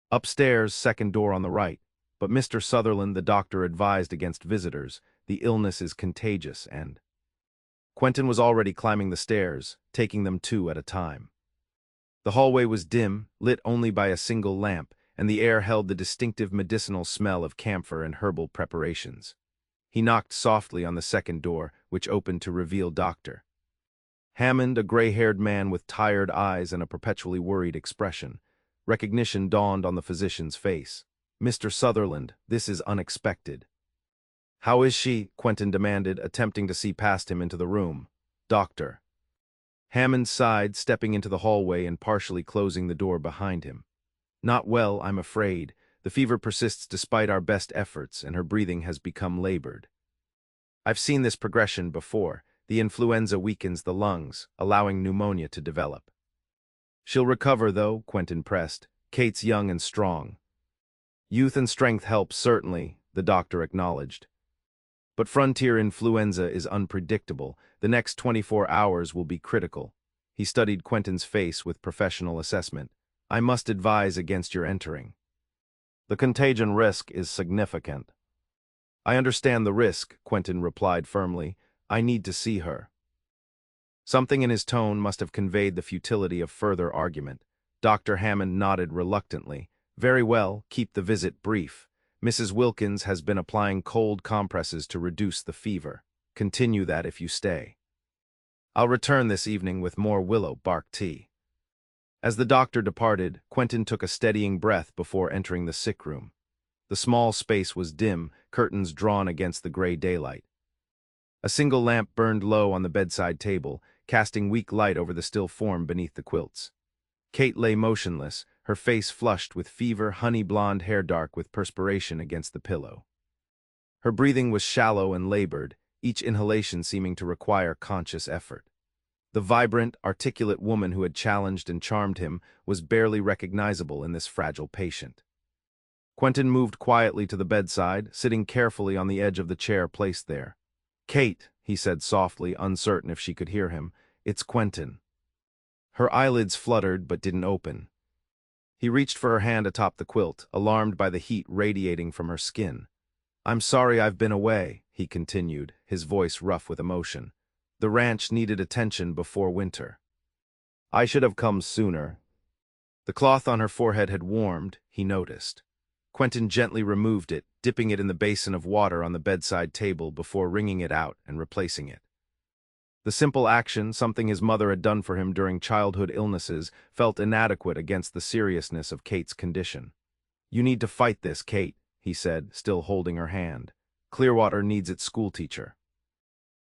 "Upstairs, second door on the right. But Mr. Sutherland, the doctor advised against visitors. The illness is contagious and—" Quentin was already climbing the stairs, taking them 2 at a time. The hallway was dim, lit only by a single lamp, and the air held the distinctive medicinal smell of camphor and herbal preparations. He knocked softly on the second door, which opened to reveal Dr. Hammond, a gray-haired man with tired eyes and a perpetually worried expression. Recognition dawned on the physician's face. "Mr. Sutherland, this is unexpected." "How is she?" Quentin demanded, attempting to see past him into the room. "Doctor." Hammond sighed, stepping into the hallway and partially closing the door behind him. "Not well, I'm afraid. The fever persists despite our best efforts, and her breathing has become labored. I've seen this progression before. The influenza weakens the lungs, allowing pneumonia to develop." "She'll recover, though," Quentin pressed. "Kate's young and strong." "Youth and strength help, certainly," the doctor acknowledged. "But frontier influenza is unpredictable. The next 24 hours will be critical." He studied Quentin's face with professional assessment. "I must advise against your entering. The contagion risk is significant." "I understand the risk," Quentin replied firmly. "I need to see her." Something in his tone must have conveyed the futility of further argument. Dr. Hammond nodded reluctantly. "Very well, keep the visit brief. Mrs. Wilkins has been applying cold compresses to reduce the fever. Continue that if you stay. I'll return this evening with more willow bark tea." As the doctor departed, Quentin took a steadying breath before entering the sick room. The small space was dim, curtains drawn against the gray daylight. A single lamp burned low on the bedside table, casting weak light over the still form beneath the quilts. Kate lay motionless, her face flushed with fever, honey-blonde hair dark with perspiration against the pillow. Her breathing was shallow and labored, each inhalation seeming to require conscious effort. The vibrant, articulate woman who had challenged and charmed him was barely recognizable in this fragile patient. Quentin moved quietly to the bedside, sitting carefully on the edge of the chair placed there. "Kate," he said softly, uncertain if she could hear him, "it's Quentin." Her eyelids fluttered but didn't open. He reached for her hand atop the quilt, alarmed by the heat radiating from her skin. "I'm sorry I've been away," he continued, his voice rough with emotion. "The ranch needed attention before winter. I should have come sooner." The cloth on her forehead had warmed, he noticed. Quentin gently removed it, dipping it in the basin of water on the bedside table before wringing it out and replacing it. The simple action, something his mother had done for him during childhood illnesses, felt inadequate against the seriousness of Kate's condition. "You need to fight this, Kate," he said, still holding her hand. "Clearwater needs its schoolteacher.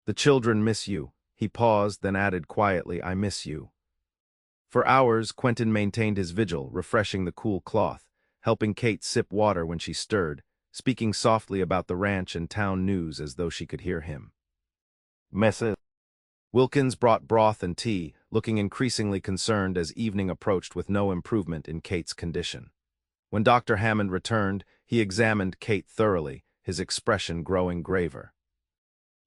The children miss you." He paused, then added quietly, "I miss you." For hours, Quentin maintained his vigil, refreshing the cool cloth, helping Kate sip water when she stirred, speaking softly about the ranch and town news as though she could hear him. "Mrs. Wilkins brought broth and tea, looking increasingly concerned as evening approached with no improvement in Kate's condition. When Dr. Hammond returned, he examined Kate thoroughly, his expression growing graver.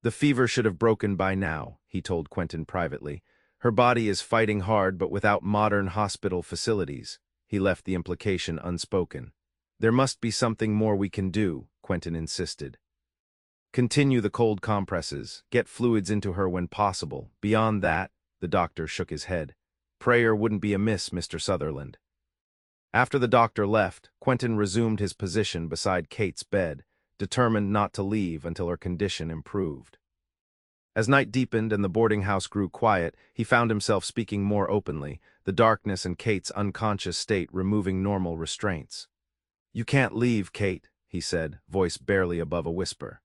"The fever should have broken by now," he told Quentin privately. "Her body is fighting hard but without modern hospital facilities." He left the implication unspoken. "There must be something more we can do," Quentin insisted. "Continue the cold compresses. Get fluids into her when possible. Beyond that," the doctor shook his head. "Prayer wouldn't be amiss, Mr. Sutherland." After the doctor left, Quentin resumed his position beside Kate's bed, determined not to leave until her condition improved. As night deepened and the boarding house grew quiet, he found himself speaking more openly, the darkness and Kate's unconscious state removing normal restraints. "You can't leave, Kate," he said, voice barely above a whisper.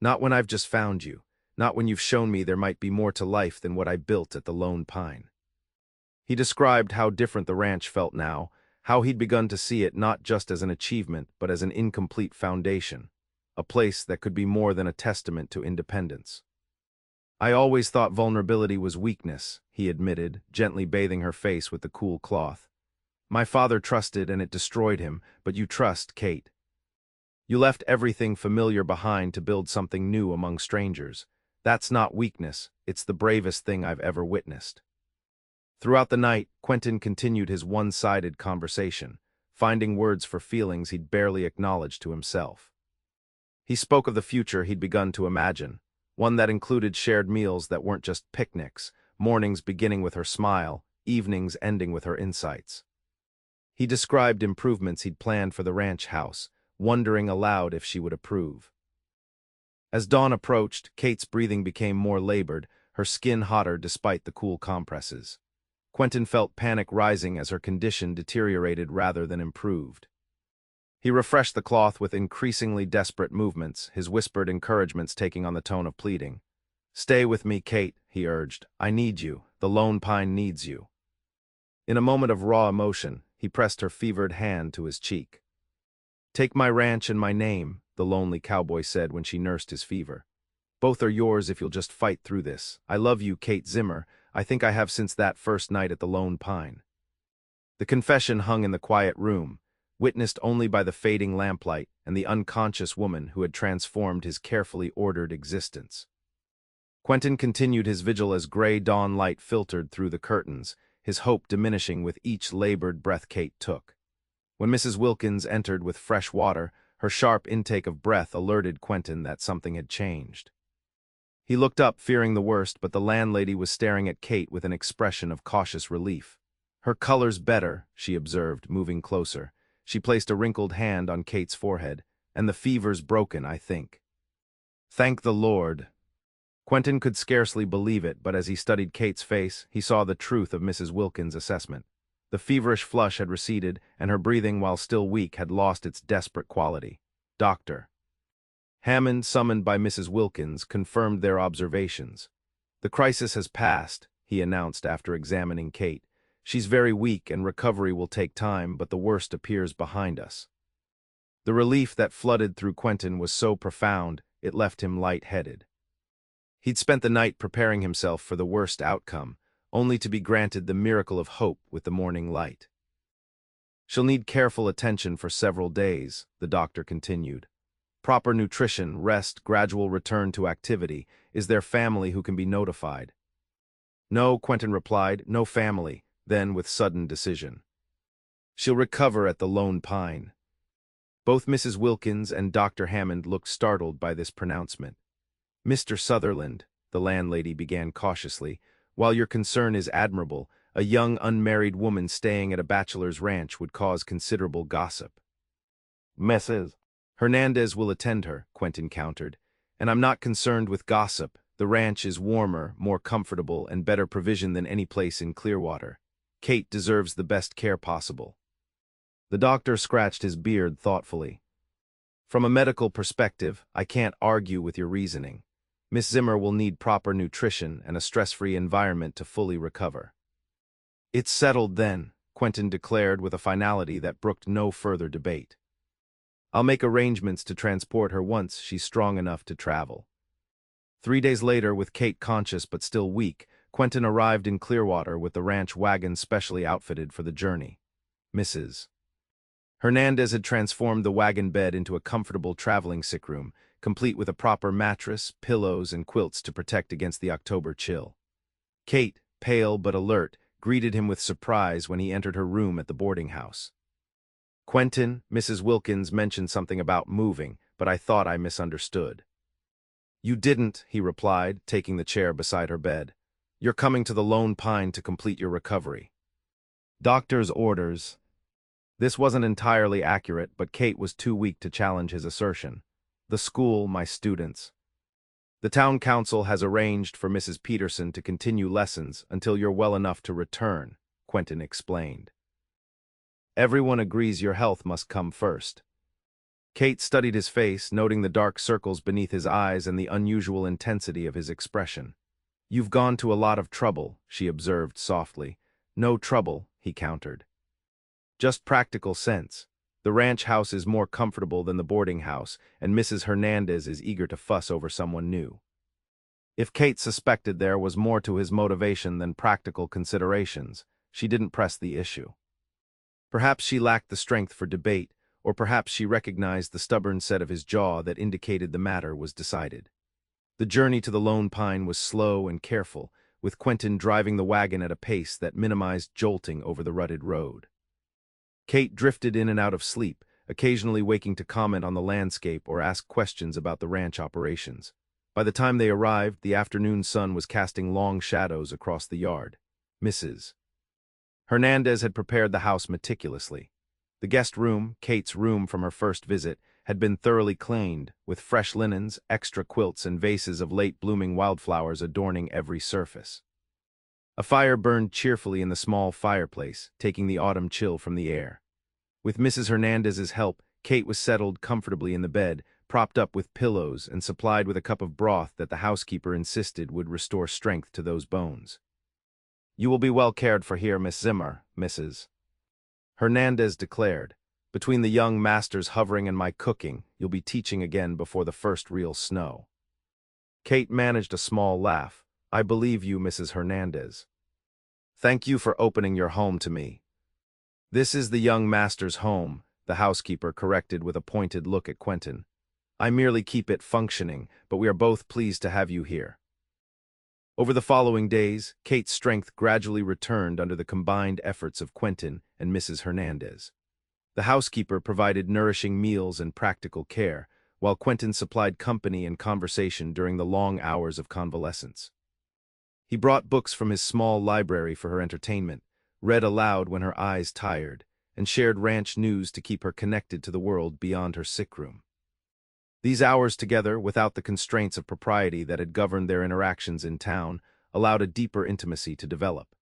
"Not when I've just found you. Not when you've shown me there might be more to life than what I built at the Lone Pine." He described how different the ranch felt now, how he'd begun to see it not just as an achievement but as an incomplete foundation, a place that could be more than a testament to independence. "I always thought vulnerability was weakness," he admitted, gently bathing her face with the cool cloth. "My father trusted and it destroyed him, but you trust, Kate. You left everything familiar behind to build something new among strangers. That's not weakness, it's the bravest thing I've ever witnessed." Throughout the night, Quentin continued his one-sided conversation, finding words for feelings he'd barely acknowledged to himself. He spoke of the future he'd begun to imagine, one that included shared meals that weren't just picnics, mornings beginning with her smile, evenings ending with her insights. He described improvements he'd planned for the ranch house, wondering aloud if she would approve. As dawn approached, Kate's breathing became more labored, her skin hotter despite the cool compresses. Quentin felt panic rising as her condition deteriorated rather than improved. He refreshed the cloth with increasingly desperate movements, his whispered encouragements taking on the tone of pleading. "Stay with me, Kate," he urged. "I need you. The Lone Pine needs you." In a moment of raw emotion, he pressed her fevered hand to his cheek. "Take my ranch and my name," the lonely cowboy said when she nursed his fever. "Both are yours if you'll just fight through this. I love you, Kate Zimmer. I think I have since that first night at the Lone Pine." The confession hung in the quiet room, witnessed only by the fading lamplight and the unconscious woman who had transformed his carefully ordered existence. Quentin continued his vigil as gray dawn light filtered through the curtains, his hope diminishing with each labored breath Kate took. When Mrs. Wilkins entered with fresh water, her sharp intake of breath alerted Quentin that something had changed. He looked up, fearing the worst, but the landlady was staring at Kate with an expression of cautious relief. "Her color's better," she observed, moving closer. She placed a wrinkled hand on Kate's forehead. "And the fever's broken, I think." "Thank the Lord." Quentin could scarcely believe it, but as he studied Kate's face, he saw the truth of Mrs. Wilkins' assessment. The feverish flush had receded, and her breathing, while still weak, had lost its desperate quality. Dr. Hammond, summoned by Mrs. Wilkins, confirmed their observations. "The crisis has passed," he announced after examining Kate. "She's very weak and recovery will take time, but the worst appears behind us." The relief that flooded through Quentin was so profound, it left him light-headed. He'd spent the night preparing himself for the worst outcome, only to be granted the miracle of hope with the morning light. "She'll need careful attention for several days," the doctor continued. "Proper nutrition, rest, gradual return to activity. Is there family who can be notified?" "No," Quentin replied, "no family." Then, with sudden decision, "She'll recover at the Lone Pine." Both Mrs. Wilkins and Dr. Hammond looked startled by this pronouncement. "Mr. Sutherland," the landlady began cautiously, "while your concern is admirable, a young unmarried woman staying at a bachelor's ranch would cause considerable gossip." "Mrs. Hernandez will attend her," Quentin countered. "And I'm not concerned with gossip. The ranch is warmer, more comfortable, and better provisioned than any place in Clearwater. Kate deserves the best care possible." The doctor scratched his beard thoughtfully. "From a medical perspective, I can't argue with your reasoning. Miss Zimmer will need proper nutrition and a stress-free environment to fully recover." "It's settled then," Quentin declared with a finality that brooked no further debate. "I'll make arrangements to transport her once she's strong enough to travel." 3 days later, with Kate conscious but still weak, Quentin arrived in Clearwater with the ranch wagon specially outfitted for the journey. Mrs. Hernandez had transformed the wagon bed into a comfortable traveling sick room, complete with a proper mattress, pillows, and quilts to protect against the October chill. Kate, pale but alert, greeted him with surprise when he entered her room at the boarding house. "Quentin, Mrs. Wilkins mentioned something about moving, but I thought I misunderstood." "You didn't," he replied, taking the chair beside her bed. "You're coming to the Lone Pine to complete your recovery." "Doctor's orders." This wasn't entirely accurate, but Kate was too weak to challenge his assertion. "The school, my students. The town council has arranged for Mrs. Peterson to continue lessons until you're well enough to return," Quentin explained. "Everyone agrees your health must come first." Kate studied his face, noting the dark circles beneath his eyes and the unusual intensity of his expression. "You've gone to a lot of trouble," she observed softly. "No trouble," he countered. "Just practical sense. The ranch house is more comfortable than the boarding house, and Mrs. Hernandez is eager to fuss over someone new." If Kate suspected there was more to his motivation than practical considerations, she didn't press the issue. Perhaps she lacked the strength for debate, or perhaps she recognized the stubborn set of his jaw that indicated the matter was decided. The journey to the Lone Pine was slow and careful, with Quentin driving the wagon at a pace that minimized jolting over the rutted road. Kate drifted in and out of sleep, occasionally waking to comment on the landscape or ask questions about the ranch operations. By the time they arrived, the afternoon sun was casting long shadows across the yard. Mrs. Hernandez had prepared the house meticulously. The guest room, Kate's room from her first visit, had been thoroughly cleaned, with fresh linens, extra quilts, and vases of late-blooming wildflowers adorning every surface. A fire burned cheerfully in the small fireplace, taking the autumn chill from the air. With Mrs. Hernandez's help, Kate was settled comfortably in the bed, propped up with pillows and supplied with a cup of broth that the housekeeper insisted would restore strength to those bones. "You will be well cared for here, Miss Zimmer, Mrs. Hernandez declared. "Between the young masters hovering and my cooking, you'll be teaching again before the first real snow." Kate managed a small laugh. "I believe you, Mrs. Hernandez. Thank you for opening your home to me." "This is the young master's home," the housekeeper corrected with a pointed look at Quentin. "I merely keep it functioning, but we are both pleased to have you here." Over the following days, Kate's strength gradually returned under the combined efforts of Quentin and Mrs. Hernandez. The housekeeper provided nourishing meals and practical care, while Quentin supplied company and conversation during the long hours of convalescence. He brought books from his small library for her entertainment, read aloud when her eyes tired, and shared ranch news to keep her connected to the world beyond her sick room. These hours together, without the constraints of propriety that had governed their interactions in town, allowed a deeper intimacy to develop.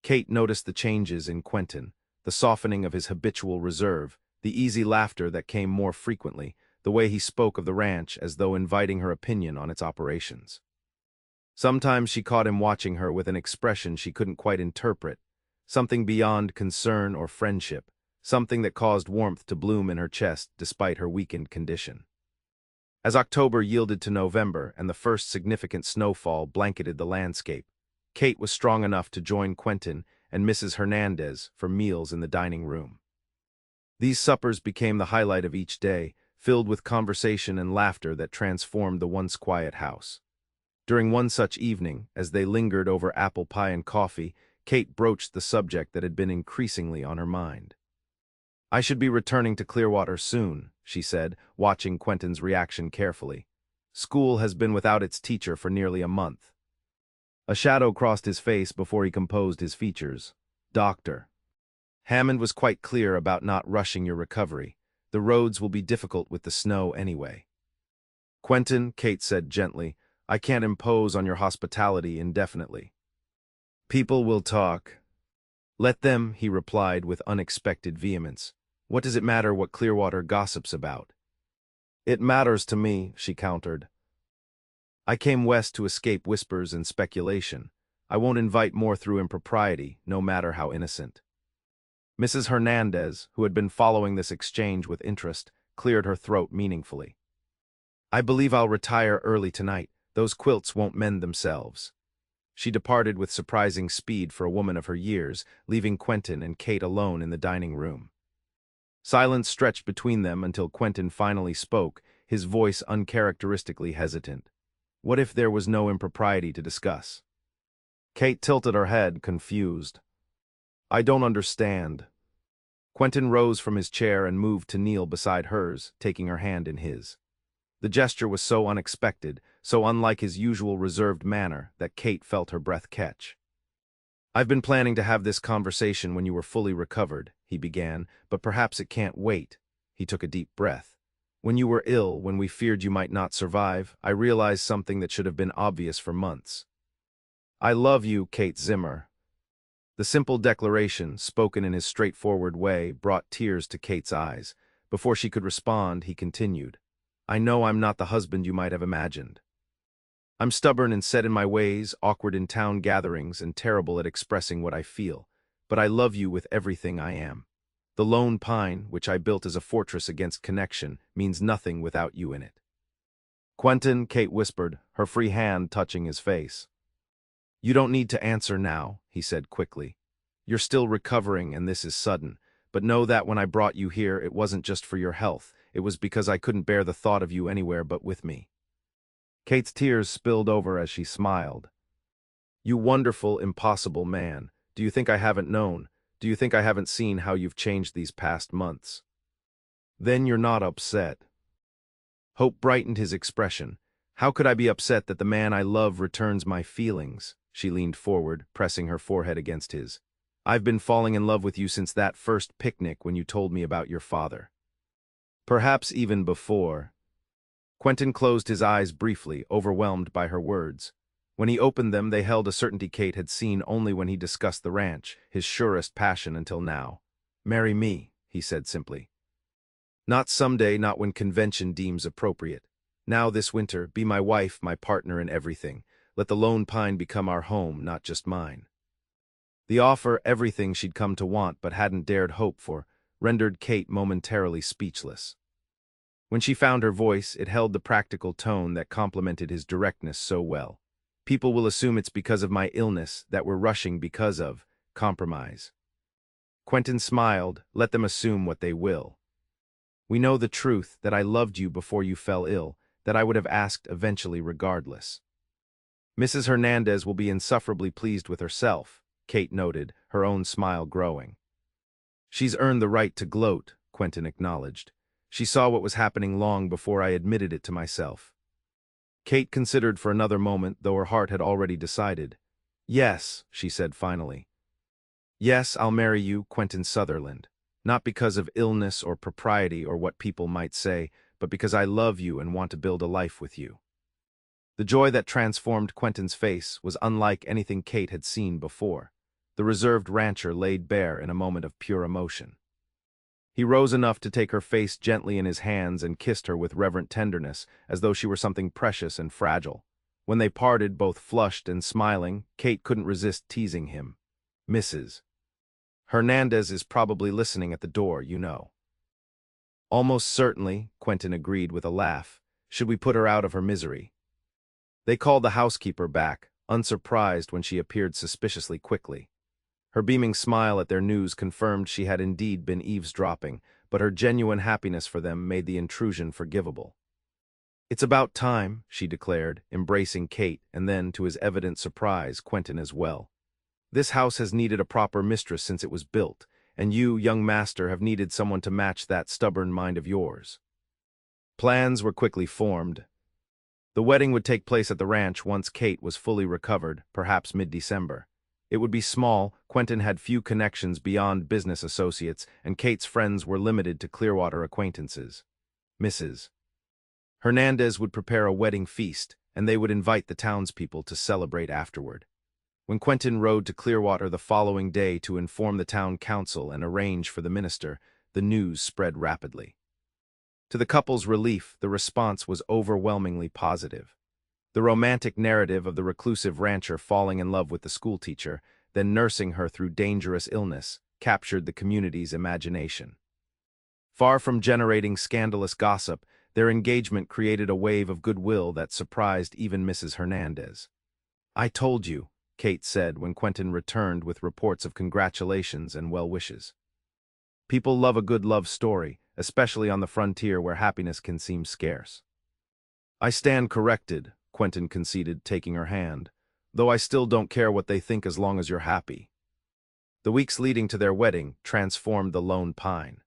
Kate noticed the changes in Quentin, the softening of his habitual reserve, the easy laughter that came more frequently, the way he spoke of the ranch as though inviting her opinion on its operations. Sometimes she caught him watching her with an expression she couldn't quite interpret, something beyond concern or friendship, something that caused warmth to bloom in her chest despite her weakened condition. As October yielded to November and the first significant snowfall blanketed the landscape, Kate was strong enough to join Quentin and Mrs. Hernandez for meals in the dining room. These suppers became the highlight of each day, filled with conversation and laughter that transformed the once quiet house. During one such evening, as they lingered over apple pie and coffee, Kate broached the subject that had been increasingly on her mind. "I should be returning to Clearwater soon," she said, watching Quentin's reaction carefully. "School has been without its teacher for nearly a month." A shadow crossed his face before he composed his features. "Doctor Hammond was quite clear about not rushing your recovery. The roads will be difficult with the snow anyway." "Quentin," Kate said gently, "I can't impose on your hospitality indefinitely. People will talk." "Let them," he replied with unexpected vehemence. "What does it matter what Clearwater gossips about?" "It matters to me," she countered. "I came west to escape whispers and speculation. I won't invite more through impropriety, no matter how innocent." Mrs. Hernandez, who had been following this exchange with interest, cleared her throat meaningfully. "I believe I'll retire early tonight. Those quilts won't mend themselves." She departed with surprising speed for a woman of her years, leaving Quentin and Kate alone in the dining room. Silence stretched between them until Quentin finally spoke, his voice uncharacteristically hesitant. What if there was no impropriety to discuss? Kate tilted her head, confused. "I don't understand." Quentin rose from his chair and moved to kneel beside hers, taking her hand in his. The gesture was so unexpected, so unlike his usual reserved manner, that Kate felt her breath catch. "I've been planning to have this conversation when you were fully recovered," he began, "but perhaps it can't wait." He took a deep breath. "When you were ill, when we feared you might not survive, I realized something that should have been obvious for months. I love you, Kate Zimmer." The simple declaration, spoken in his straightforward way, brought tears to Kate's eyes. Before she could respond, he continued, "I know I'm not the husband you might have imagined. I'm stubborn and set in my ways, awkward in town gatherings, and terrible at expressing what I feel. But I love you with everything I am. The lone pine, which I built as a fortress against connection, means nothing without you in it." "Quentin," Kate whispered, her free hand touching his face. "You don't need to answer now," he said quickly. "You're still recovering and this is sudden, but know that when I brought you here, it wasn't just for your health. It was because I couldn't bear the thought of you anywhere but with me." Kate's tears spilled over as she smiled. "You wonderful, impossible man. Do you think I haven't known? Do you think I haven't seen how you've changed these past months? Then you're not upset." Hope brightened his expression. "How could I be upset that the man I love returns my feelings?" She leaned forward, pressing her forehead against his. "I've been falling in love with you since that first picnic when you told me about your father. Perhaps even before." Quentin closed his eyes briefly, overwhelmed by her words. When he opened them, they held a certainty Kate had seen only when he discussed the ranch, his surest passion until now. "Marry me," he said simply. "Not someday, not when convention deems appropriate. Now this winter, be my wife, my partner in everything. Let the Lone Pine become our home, not just mine." The offer, everything she'd come to want but hadn't dared hope for, rendered Kate momentarily speechless. When she found her voice, it held the practical tone that complemented his directness so well. "People will assume it's because of my illness that we're rushing because of compromise." Quentin smiled. "Let them assume what they will. We know the truth, that I loved you before you fell ill, that I would have asked eventually regardless." "Mrs. Hernandez will be insufferably pleased with herself," Kate noted, her own smile growing. "She's earned the right to gloat," Quentin acknowledged. "She saw what was happening long before I admitted it to myself." Kate considered for another moment, though her heart had already decided. "Yes," she said finally. "Yes, I'll marry you, Quentin Sutherland. Not because of illness or propriety or what people might say, but because I love you and want to build a life with you." The joy that transformed Quentin's face was unlike anything Kate had seen before. The reserved rancher laid bare in a moment of pure emotion. He rose enough to take her face gently in his hands and kissed her with reverent tenderness, as though she were something precious and fragile. When they parted, both flushed and smiling, Kate couldn't resist teasing him. "Mrs. Hernandez is probably listening at the door, you know." "Almost certainly," Quentin agreed with a laugh. "Should we put her out of her misery?" They called the housekeeper back, unsurprised when she appeared suspiciously quickly. Her beaming smile at their news confirmed she had indeed been eavesdropping, but her genuine happiness for them made the intrusion forgivable. "It's about time," she declared, embracing Kate, and then, to his evident surprise, Quentin as well. "This house has needed a proper mistress since it was built, and you, young master, have needed someone to match that stubborn mind of yours." Plans were quickly formed. The wedding would take place at the ranch once Kate was fully recovered, perhaps mid-December. It would be small. Quentin had few connections beyond business associates, and Kate's friends were limited to Clearwater acquaintances. Mrs. Hernandez would prepare a wedding feast, and they would invite the townspeople to celebrate afterward. When Quentin rode to Clearwater the following day to inform the town council and arrange for the minister, the news spread rapidly. To the couple's relief, the response was overwhelmingly positive. The romantic narrative of the reclusive rancher falling in love with the schoolteacher, then nursing her through dangerous illness, captured the community's imagination. Far from generating scandalous gossip, their engagement created a wave of goodwill that surprised even Mrs. Hernandez. "I told you," Kate said when Quentin returned with reports of congratulations and well wishes. "People love a good love story, especially on the frontier where happiness can seem scarce." "I stand corrected," Quentin conceded, taking her hand, "though I still don't care what they think as long as you're happy." The weeks leading to their wedding transformed the Lone Pine.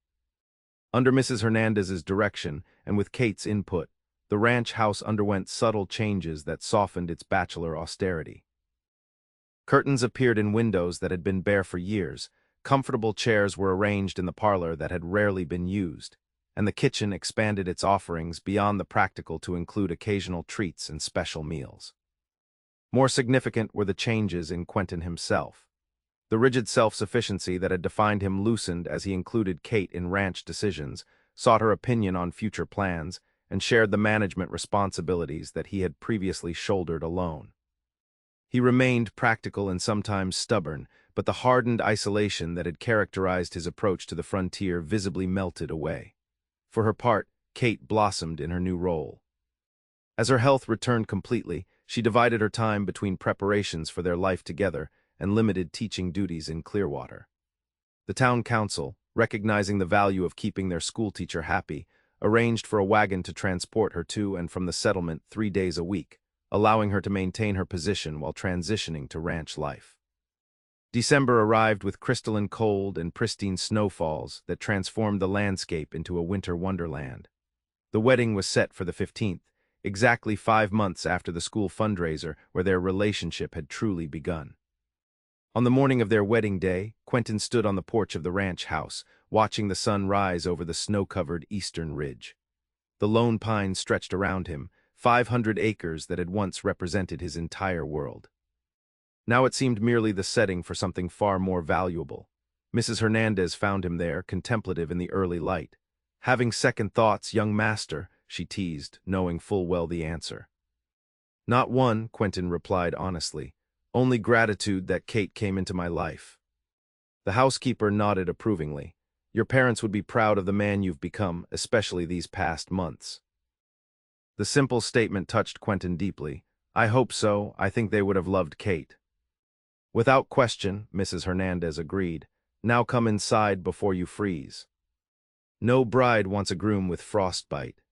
Under Mrs. Hernandez's direction, and with Kate's input, the ranch house underwent subtle changes that softened its bachelor austerity. Curtains appeared in windows that had been bare for years, comfortable chairs were arranged in the parlor that had rarely been used, and the kitchen expanded its offerings beyond the practical to include occasional treats and special meals. More significant were the changes in Quentin himself. The rigid self-sufficiency that had defined him loosened as he included Kate in ranch decisions, sought her opinion on future plans, and shared the management responsibilities that he had previously shouldered alone. He remained practical and sometimes stubborn, but the hardened isolation that had characterized his approach to the frontier visibly melted away. For her part, Kate blossomed in her new role. As her health returned completely, she divided her time between preparations for their life together and limited teaching duties in Clearwater. The town council, recognizing the value of keeping their schoolteacher happy, arranged for a wagon to transport her to and from the settlement 3 days a week, allowing her to maintain her position while transitioning to ranch life. December arrived with crystalline cold and pristine snowfalls that transformed the landscape into a winter wonderland. The wedding was set for the 15th, exactly 5 months after the school fundraiser where their relationship had truly begun. On the morning of their wedding day, Quentin stood on the porch of the ranch house, watching the sun rise over the snow-covered eastern ridge. The lone pine stretched around him, 500 acres that had once represented his entire world. Now it seemed merely the setting for something far more valuable. Mrs. Hernandez found him there, contemplative in the early light. "Having second thoughts, young master," she teased, knowing full well the answer. "Not one," Quentin replied honestly. "Only gratitude that Kate came into my life." The housekeeper nodded approvingly. "Your parents would be proud of the man you've become, especially these past months." The simple statement touched Quentin deeply. "I hope so. I think they would have loved Kate." "Without question," Mrs. Hernandez agreed. "Now come inside before you freeze." No bride wants a groom with frostbite.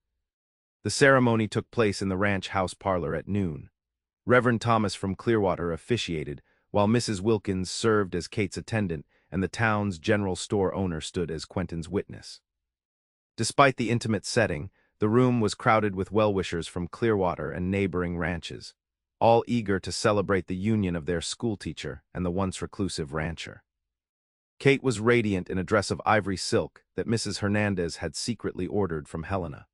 The ceremony took place in the ranch house parlor at noon. Reverend Thomas from Clearwater officiated, while Mrs. Wilkins served as Kate's attendant and the town's general store owner stood as Quentin's witness. Despite the intimate setting, the room was crowded with well-wishers from Clearwater and neighboring ranches, all eager to celebrate the union of their schoolteacher and the once reclusive rancher. Kate was radiant in a dress of ivory silk that Mrs. Hernandez had secretly ordered from Helena.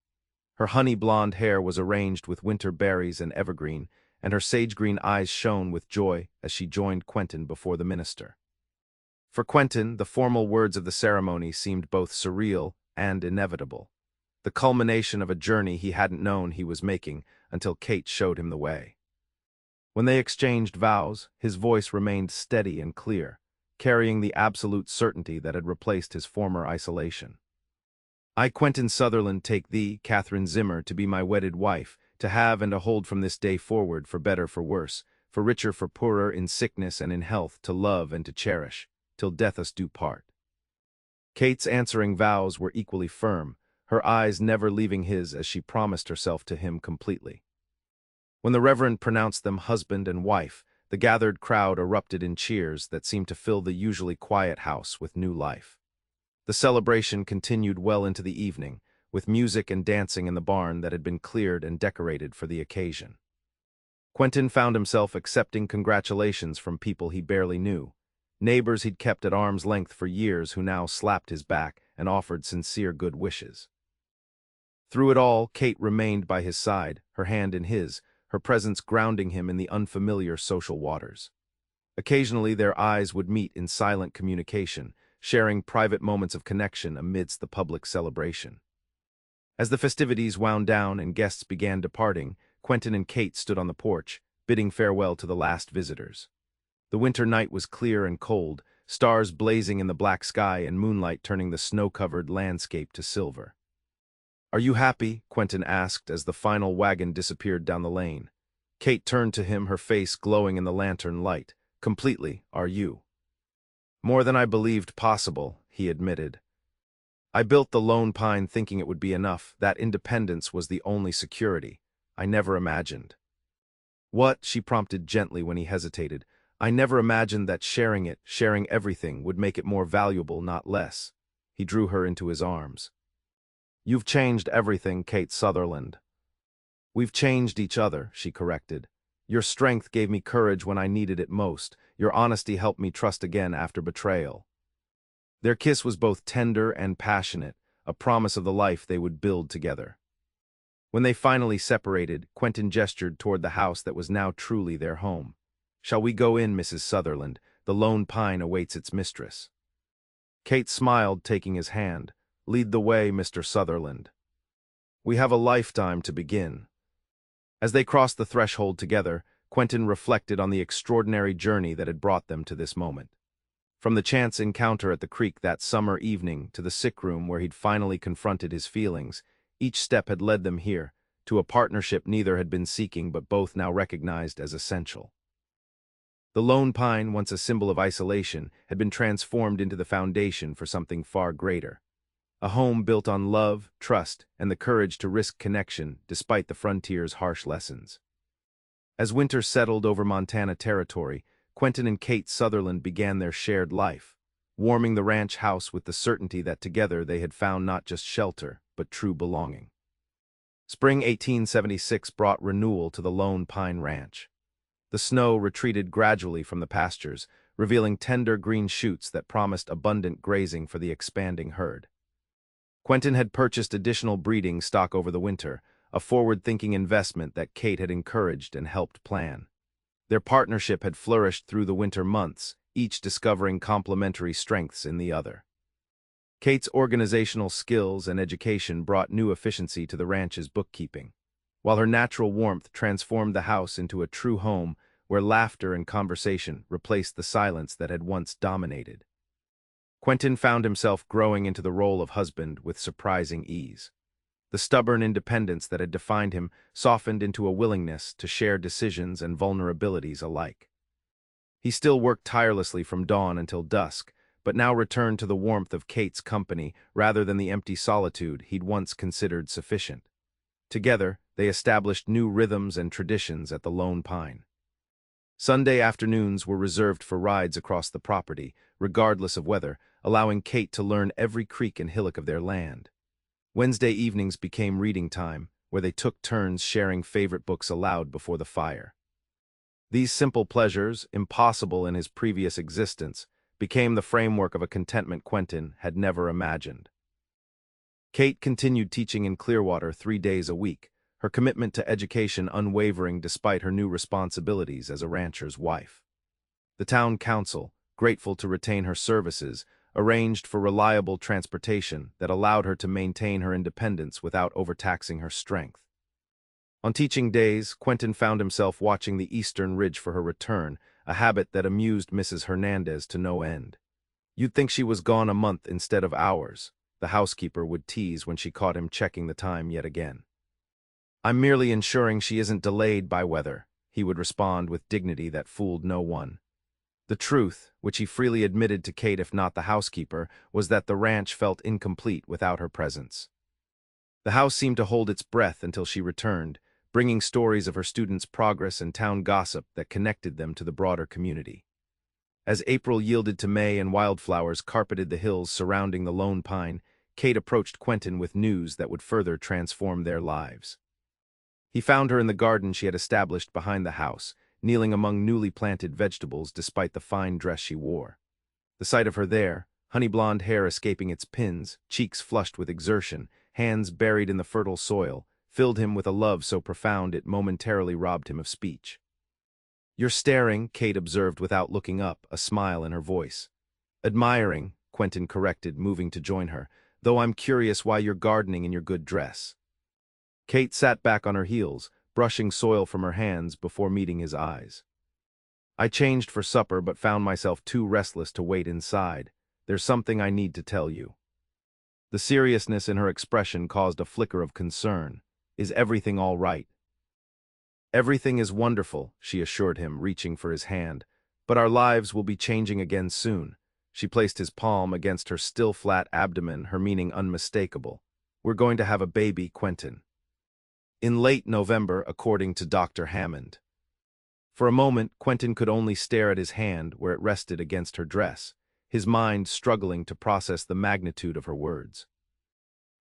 Her honey-blonde hair was arranged with winter berries and evergreen, and her sage-green eyes shone with joy as she joined Quentin before the minister. For Quentin, the formal words of the ceremony seemed both surreal and inevitable, the culmination of a journey he hadn't known he was making until Kate showed him the way. When they exchanged vows, his voice remained steady and clear, carrying the absolute certainty that had replaced his former isolation. "I, Quentin Sutherland, take thee, Catherine Zimmer, to be my wedded wife, to have and to hold from this day forward, for better, for worse, for richer, for poorer, in sickness and in health, to love and to cherish, till death us do part." Kate's answering vows were equally firm, her eyes never leaving his as she promised herself to him completely. When the Reverend pronounced them husband and wife, the gathered crowd erupted in cheers that seemed to fill the usually quiet house with new life. The celebration continued well into the evening, with music and dancing in the barn that had been cleared and decorated for the occasion. Quentin found himself accepting congratulations from people he barely knew, neighbors he'd kept at arm's length for years who now slapped his back and offered sincere good wishes. Through it all, Kate remained by his side, her hand in his, her presence grounding him in the unfamiliar social waters. Occasionally their eyes would meet in silent communication, sharing private moments of connection amidst the public celebration. As the festivities wound down and guests began departing, Quentin and Kate stood on the porch, bidding farewell to the last visitors. The winter night was clear and cold, stars blazing in the black sky and moonlight turning the snow-covered landscape to silver. "Are you happy?" Quentin asked as the final wagon disappeared down the lane. Kate turned to him, her face glowing in the lantern light. "Completely, are you?" "More than I believed possible," he admitted. "I built the Lone Pine thinking it would be enough, that independence was the only security. I never imagined." "What?" she prompted gently when he hesitated. "I never imagined that sharing it, sharing everything, would make it more valuable, not less." He drew her into his arms. "You've changed everything, Kate Sutherland." "We've changed each other," she corrected. "Your strength gave me courage when I needed it most. Your honesty helped me trust again after betrayal." Their kiss was both tender and passionate, a promise of the life they would build together. When they finally separated, Quentin gestured toward the house that was now truly their home. "Shall we go in, Mrs. Sutherland? The Lone Pine awaits its mistress." Kate smiled, taking his hand. "Lead the way, Mr. Sutherland. We have a lifetime to begin." As they crossed the threshold together, Quentin reflected on the extraordinary journey that had brought them to this moment. From the chance encounter at the creek that summer evening to the sick room where he'd finally confronted his feelings, each step had led them here, to a partnership neither had been seeking but both now recognized as essential. The Lone Pine, once a symbol of isolation, had been transformed into the foundation for something far greater. A home built on love, trust, and the courage to risk connection despite the frontier's harsh lessons. As winter settled over Montana territory, Quentin and Kate Sutherland began their shared life, warming the ranch house with the certainty that together they had found not just shelter, but true belonging. Spring 1876 brought renewal to the Lone Pine Ranch. The snow retreated gradually from the pastures, revealing tender green shoots that promised abundant grazing for the expanding herd. Quentin had purchased additional breeding stock over the winter, a forward-thinking investment that Kate had encouraged and helped plan. Their partnership had flourished through the winter months, each discovering complementary strengths in the other. Kate's organizational skills and education brought new efficiency to the ranch's bookkeeping, while her natural warmth transformed the house into a true home where laughter and conversation replaced the silence that had once dominated. Quentin found himself growing into the role of husband with surprising ease. The stubborn independence that had defined him softened into a willingness to share decisions and vulnerabilities alike. He still worked tirelessly from dawn until dusk, but now returned to the warmth of Kate's company rather than the empty solitude he'd once considered sufficient. Together, they established new rhythms and traditions at the Lone Pine. Sunday afternoons were reserved for rides across the property, regardless of weather, allowing Kate to learn every creek and hillock of their land. Wednesday evenings became reading time, where they took turns sharing favorite books aloud before the fire. These simple pleasures, impossible in his previous existence, became the framework of a contentment Quentin had never imagined. Kate continued teaching in Clearwater 3 days a week, her commitment to education unwavering despite her new responsibilities as a rancher's wife. The town council, grateful to retain her services, arranged for reliable transportation that allowed her to maintain her independence without overtaxing her strength. On teaching days, Quentin found himself watching the eastern ridge for her return, a habit that amused Mrs. Hernandez to no end. "You'd think she was gone a month instead of hours," the housekeeper would tease when she caught him checking the time yet again. "I'm merely ensuring she isn't delayed by weather," he would respond with dignity that fooled no one. The truth, which he freely admitted to Kate if not the housekeeper, was that the ranch felt incomplete without her presence. The house seemed to hold its breath until she returned, bringing stories of her students' progress and town gossip that connected them to the broader community. As April yielded to May and wildflowers carpeted the hills surrounding the Lone Pine, Kate approached Quentin with news that would further transform their lives. He found her in the garden she had established behind the house, kneeling among newly planted vegetables despite the fine dress she wore. The sight of her there, honey-blonde hair escaping its pins, cheeks flushed with exertion, hands buried in the fertile soil, filled him with a love so profound it momentarily robbed him of speech. "You're staring," Kate observed without looking up, a smile in her voice. "Admiring," Quentin corrected, moving to join her, "though I'm curious why you're gardening in your good dress." Kate sat back on her heels, brushing soil from her hands before meeting his eyes. "I changed for supper but found myself too restless to wait inside. There's something I need to tell you." The seriousness in her expression caused a flicker of concern. "Is everything all right?" "Everything is wonderful," she assured him, reaching for his hand, "but our lives will be changing again soon." She placed his palm against her still flat abdomen, her meaning unmistakable. "We're going to have a baby, Quentin. In late November, according to Dr. Hammond." For a moment, Quentin could only stare at his hand where it rested against her dress, his mind struggling to process the magnitude of her words.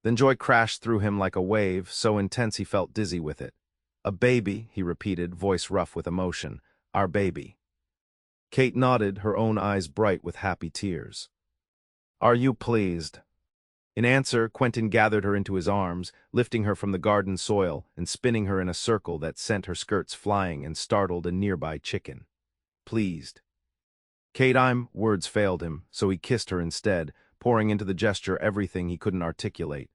Then joy crashed through him like a wave, so intense he felt dizzy with it. "A baby," he repeated, voice rough with emotion. "Our baby." Kate nodded, her own eyes bright with happy tears. "Are you pleased?" In answer, Quentin gathered her into his arms, lifting her from the garden soil and spinning her in a circle that sent her skirts flying and startled a nearby chicken. "Pleased." "Kate, words failed him, so he kissed her instead, pouring into the gesture everything he couldn't articulate.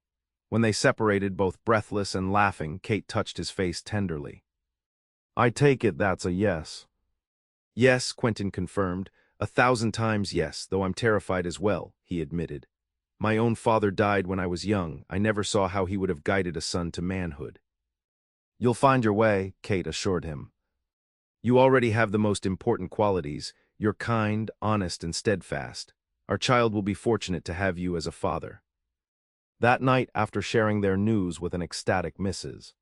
When they separated, both breathless and laughing, Kate touched his face tenderly. "I take it that's a yes." "Yes," Quentin confirmed. "1,000 times yes, though I'm terrified as well," he admitted. "My own father died when I was young. I never saw how he would have guided a son to manhood." "You'll find your way," Kate assured him. "You already have the most important qualities. You're kind, honest, and steadfast. Our child will be fortunate to have you as a father." That night, after sharing their news with an ecstatic Mrs.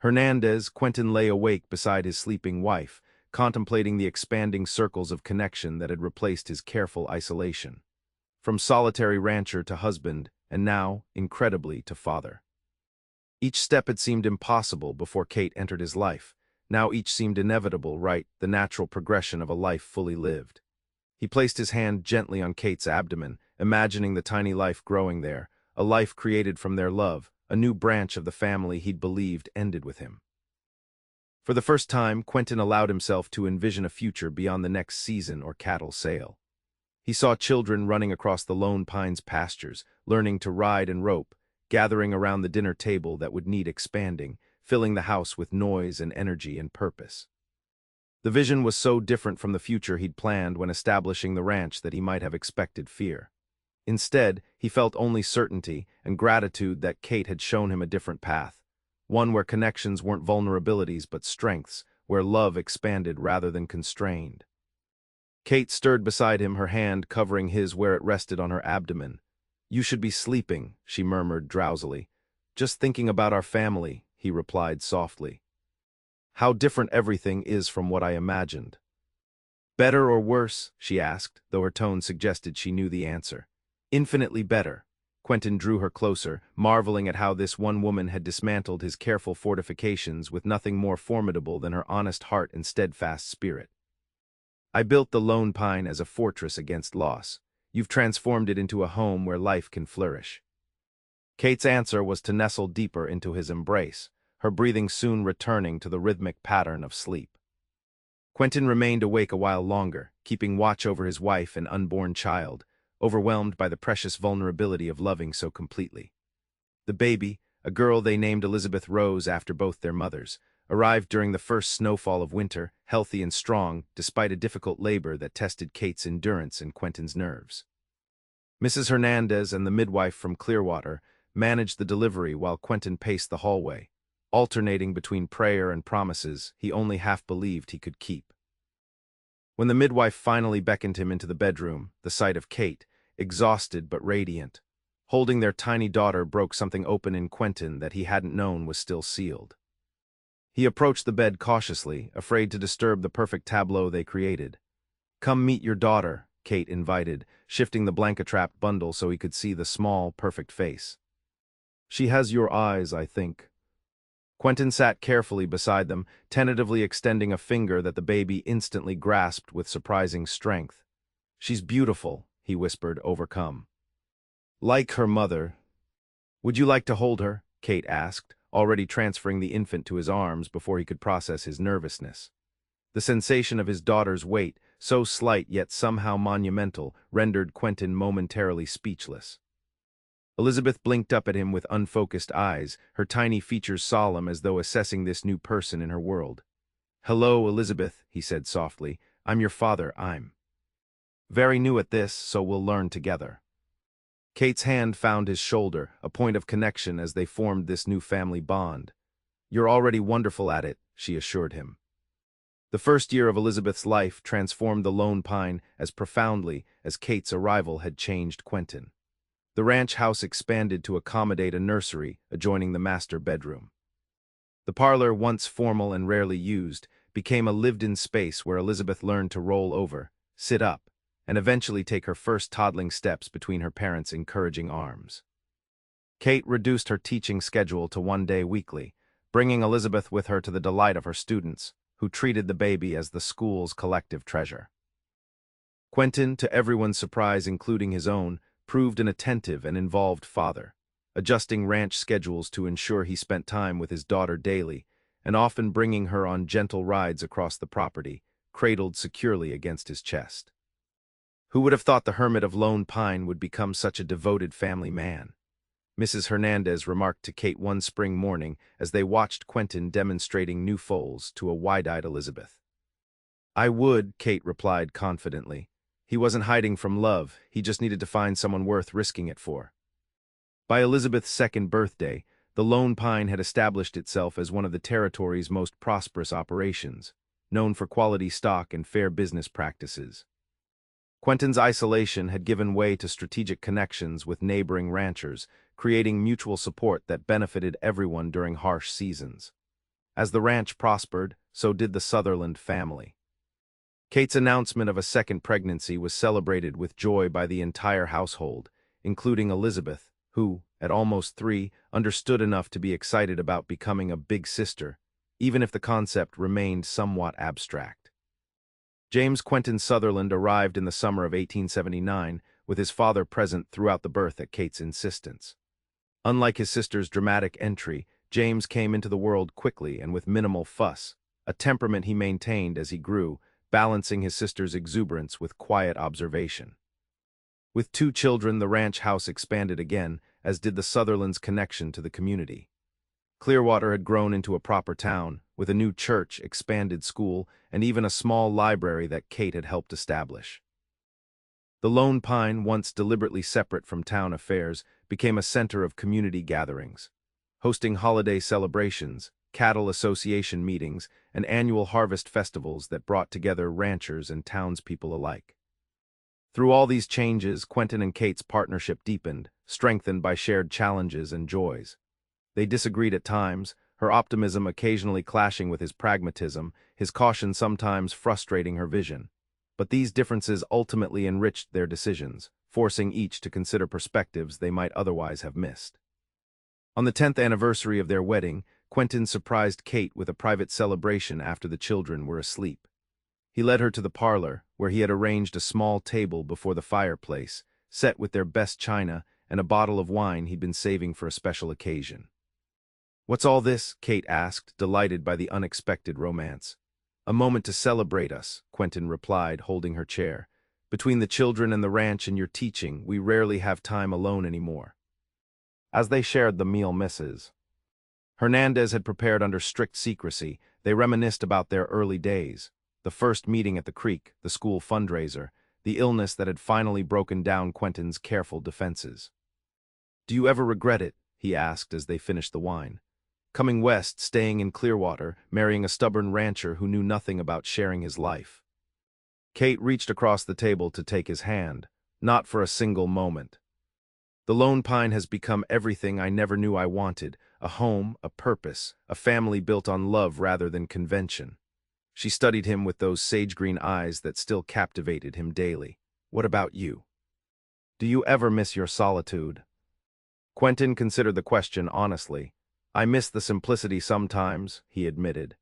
Hernandez, Quentin lay awake beside his sleeping wife, contemplating the expanding circles of connection that had replaced his careful isolation. From solitary rancher to husband, and now, incredibly, to father. Each step had seemed impossible before Kate entered his life. Now each seemed inevitable, right, the natural progression of a life fully lived. He placed his hand gently on Kate's abdomen, imagining the tiny life growing there, a life created from their love, a new branch of the family he'd believed ended with him. For the first time, Quentin allowed himself to envision a future beyond the next season or cattle sale. He saw children running across the Lone Pines pastures, learning to ride and rope, gathering around the dinner table that would need expanding, filling the house with noise and energy and purpose. The vision was so different from the future he'd planned when establishing the ranch that he might have expected fear. Instead, he felt only certainty and gratitude that Kate had shown him a different path, one where connections weren't vulnerabilities but strengths, where love expanded rather than constrained. Kate stirred beside him, her hand covering his where it rested on her abdomen. "You should be sleeping," she murmured drowsily. "Just thinking about our family," he replied softly. "How different everything is from what I imagined." "Better or worse?" she asked, though her tone suggested she knew the answer. "Infinitely better." Quentin drew her closer, marveling at how this one woman had dismantled his careful fortifications with nothing more formidable than her honest heart and steadfast spirit. "I built the Lone Pine as a fortress against loss. You've transformed it into a home where life can flourish." Kate's answer was to nestle deeper into his embrace, her breathing soon returning to the rhythmic pattern of sleep. Quentin remained awake a while longer, keeping watch over his wife and unborn child, overwhelmed by the precious vulnerability of loving so completely. The baby, a girl they named Elizabeth Rose after both their mothers, arrived during the first snowfall of winter, healthy and strong, despite a difficult labor that tested Kate's endurance and Quentin's nerves. Mrs. Hernandez and the midwife from Clearwater managed the delivery while Quentin paced the hallway, alternating between prayer and promises he only half believed he could keep. When the midwife finally beckoned him into the bedroom, the sight of Kate, exhausted but radiant, holding their tiny daughter, broke something open in Quentin that he hadn't known was still sealed. He approached the bed cautiously, afraid to disturb the perfect tableau they created. "Come meet your daughter," Kate invited, shifting the blanket-wrapped bundle so he could see the small, perfect face. "She has your eyes, I think." Quentin sat carefully beside them, tentatively extending a finger that the baby instantly grasped with surprising strength. "She's beautiful," he whispered, overcome. "Like her mother." "Would you like to hold her?" Kate asked, already transferring the infant to his arms before he could process his nervousness. The sensation of his daughter's weight, so slight yet somehow monumental, rendered Quentin momentarily speechless. Elizabeth blinked up at him with unfocused eyes, her tiny features solemn as though assessing this new person in her world. "Hello, Elizabeth," he said softly. "I'm your father. I'm very new at this, so we'll learn together." Kate's hand found his shoulder, a point of connection as they formed this new family bond. "You're already wonderful at it," she assured him. The first year of Elizabeth's life transformed the Lone Pine as profoundly as Kate's arrival had changed Quentin. The ranch house expanded to accommodate a nursery adjoining the master bedroom. The parlor, once formal and rarely used, became a lived-in space where Elizabeth learned to roll over, sit up, and eventually take her first toddling steps between her parents' encouraging arms. Kate reduced her teaching schedule to one day weekly, bringing Elizabeth with her to the delight of her students, who treated the baby as the school's collective treasure. Quentin, to everyone's surprise including his own, proved an attentive and involved father, adjusting ranch schedules to ensure he spent time with his daughter daily, and often bringing her on gentle rides across the property, cradled securely against his chest. Who would have thought the hermit of Lone Pine would become such a devoted family man? Mrs. Hernandez remarked to Kate one spring morning as they watched Quentin demonstrating new foals to a wide-eyed Elizabeth. "I would," Kate replied confidently. "He wasn't hiding from love, he just needed to find someone worth risking it for." By Elizabeth's second birthday, the Lone Pine had established itself as one of the territory's most prosperous operations, known for quality stock and fair business practices. Quentin's isolation had given way to strategic connections with neighboring ranchers, creating mutual support that benefited everyone during harsh seasons. As the ranch prospered, so did the Sutherland family. Kate's announcement of a second pregnancy was celebrated with joy by the entire household, including Elizabeth, who, at almost 3, understood enough to be excited about becoming a big sister, even if the concept remained somewhat abstract. James Quentin Sutherland arrived in the summer of 1879, with his father present throughout the birth at Kate's insistence. Unlike his sister's dramatic entry, James came into the world quickly and with minimal fuss, a temperament he maintained as he grew, balancing his sister's exuberance with quiet observation. With 2 children, the ranch house expanded again, as did the Sutherlands' connection to the community. Clearwater had grown into a proper town, with a new church, expanded school, and even a small library that Kate had helped establish. The Lone Pine, once deliberately separate from town affairs, became a center of community gatherings, hosting holiday celebrations, cattle association meetings, and annual harvest festivals that brought together ranchers and townspeople alike. Through all these changes, Quentin and Kate's partnership deepened, strengthened by shared challenges and joys. They disagreed at times, her optimism occasionally clashing with his pragmatism, his caution sometimes frustrating her vision. But these differences ultimately enriched their decisions, forcing each to consider perspectives they might otherwise have missed. On the 10th anniversary of their wedding, Quentin surprised Kate with a private celebration after the children were asleep. He led her to the parlor, where he had arranged a small table before the fireplace, set with their best china and a bottle of wine he'd been saving for a special occasion. "What's all this?" Kate asked, delighted by the unexpected romance. "A moment to celebrate us," Quentin replied, holding her chair. "Between the children and the ranch and your teaching, we rarely have time alone anymore." As they shared the meal, Mrs. Hernandez had prepared under strict secrecy, they reminisced about their early days, the first meeting at the creek, the school fundraiser, the illness that had finally broken down Quentin's careful defenses. "Do you ever regret it?" he asked as they finished the wine. "Coming west, staying in Clearwater, marrying a stubborn rancher who knew nothing about sharing his life." Kate reached across the table to take his hand, not for a single moment. "The Lone Pine has become everything I never knew I wanted, a home, a purpose, a family built on love rather than convention." She studied him with those sage-green eyes that still captivated him daily. "What about you? Do you ever miss your solitude?" Quentin considered the question honestly. "I miss the simplicity sometimes," he admitted.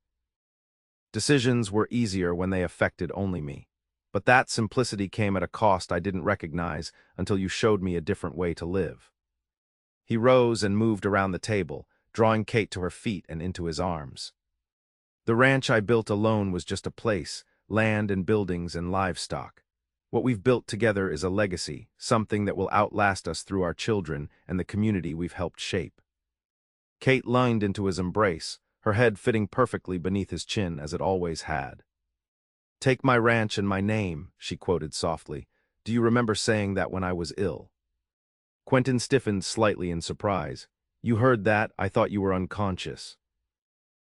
"Decisions were easier when they affected only me. But that simplicity came at a cost I didn't recognize until you showed me a different way to live." He rose and moved around the table, drawing Kate to her feet and into his arms. "The ranch I built alone was just a place, land and buildings and livestock. What we've built together is a legacy, something that will outlast us through our children and the community we've helped shape." Kate leaned into his embrace, her head fitting perfectly beneath his chin as it always had. "Take my ranch and my name," she quoted softly. "Do you remember saying that when I was ill?" Quentin stiffened slightly in surprise. "You heard that? I thought you were unconscious."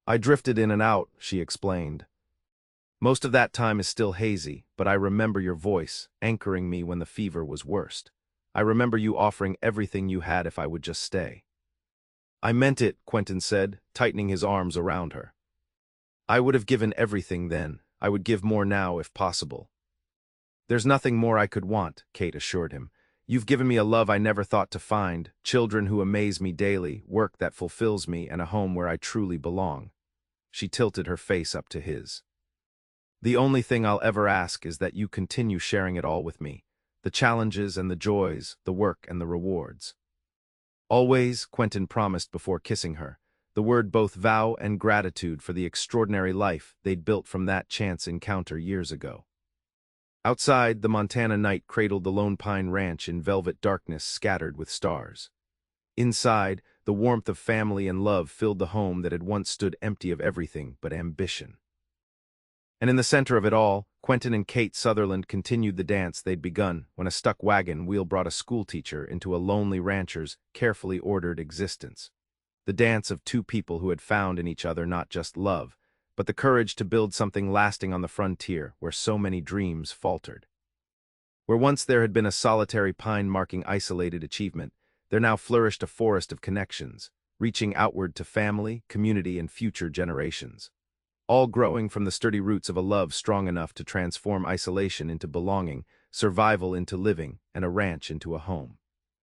"I drifted in and out," she explained. "Most of that time is still hazy, but I remember your voice, anchoring me when the fever was worst. I remember you offering everything you had if I would just stay." "I meant it," Quentin said, tightening his arms around her. "I would have given everything then. I would give more now if possible." "There's nothing more I could want," Kate assured him. "You've given me a love I never thought to find, children who amaze me daily, work that fulfills me, and a home where I truly belong." She tilted her face up to his. "The only thing I'll ever ask is that you continue sharing it all with me, the challenges and the joys, the work and the rewards." "Always," Quentin promised before kissing her, the word both vow and gratitude for the extraordinary life they'd built from that chance encounter years ago. Outside, the Montana night cradled the Lone Pine Ranch in velvet darkness scattered with stars. Inside, the warmth of family and love filled the home that had once stood empty of everything but ambition. And in the center of it all, Quentin and Kate Sutherland continued the dance they'd begun when a stuck wagon wheel brought a schoolteacher into a lonely rancher's carefully ordered existence. The dance of 2 people who had found in each other not just love, but the courage to build something lasting on the frontier where so many dreams faltered. Where once there had been a solitary pine marking isolated achievement, there now flourished a forest of connections, reaching outward to family, community, and future generations. All growing from the sturdy roots of a love strong enough to transform isolation into belonging, survival into living, and a ranch into a home.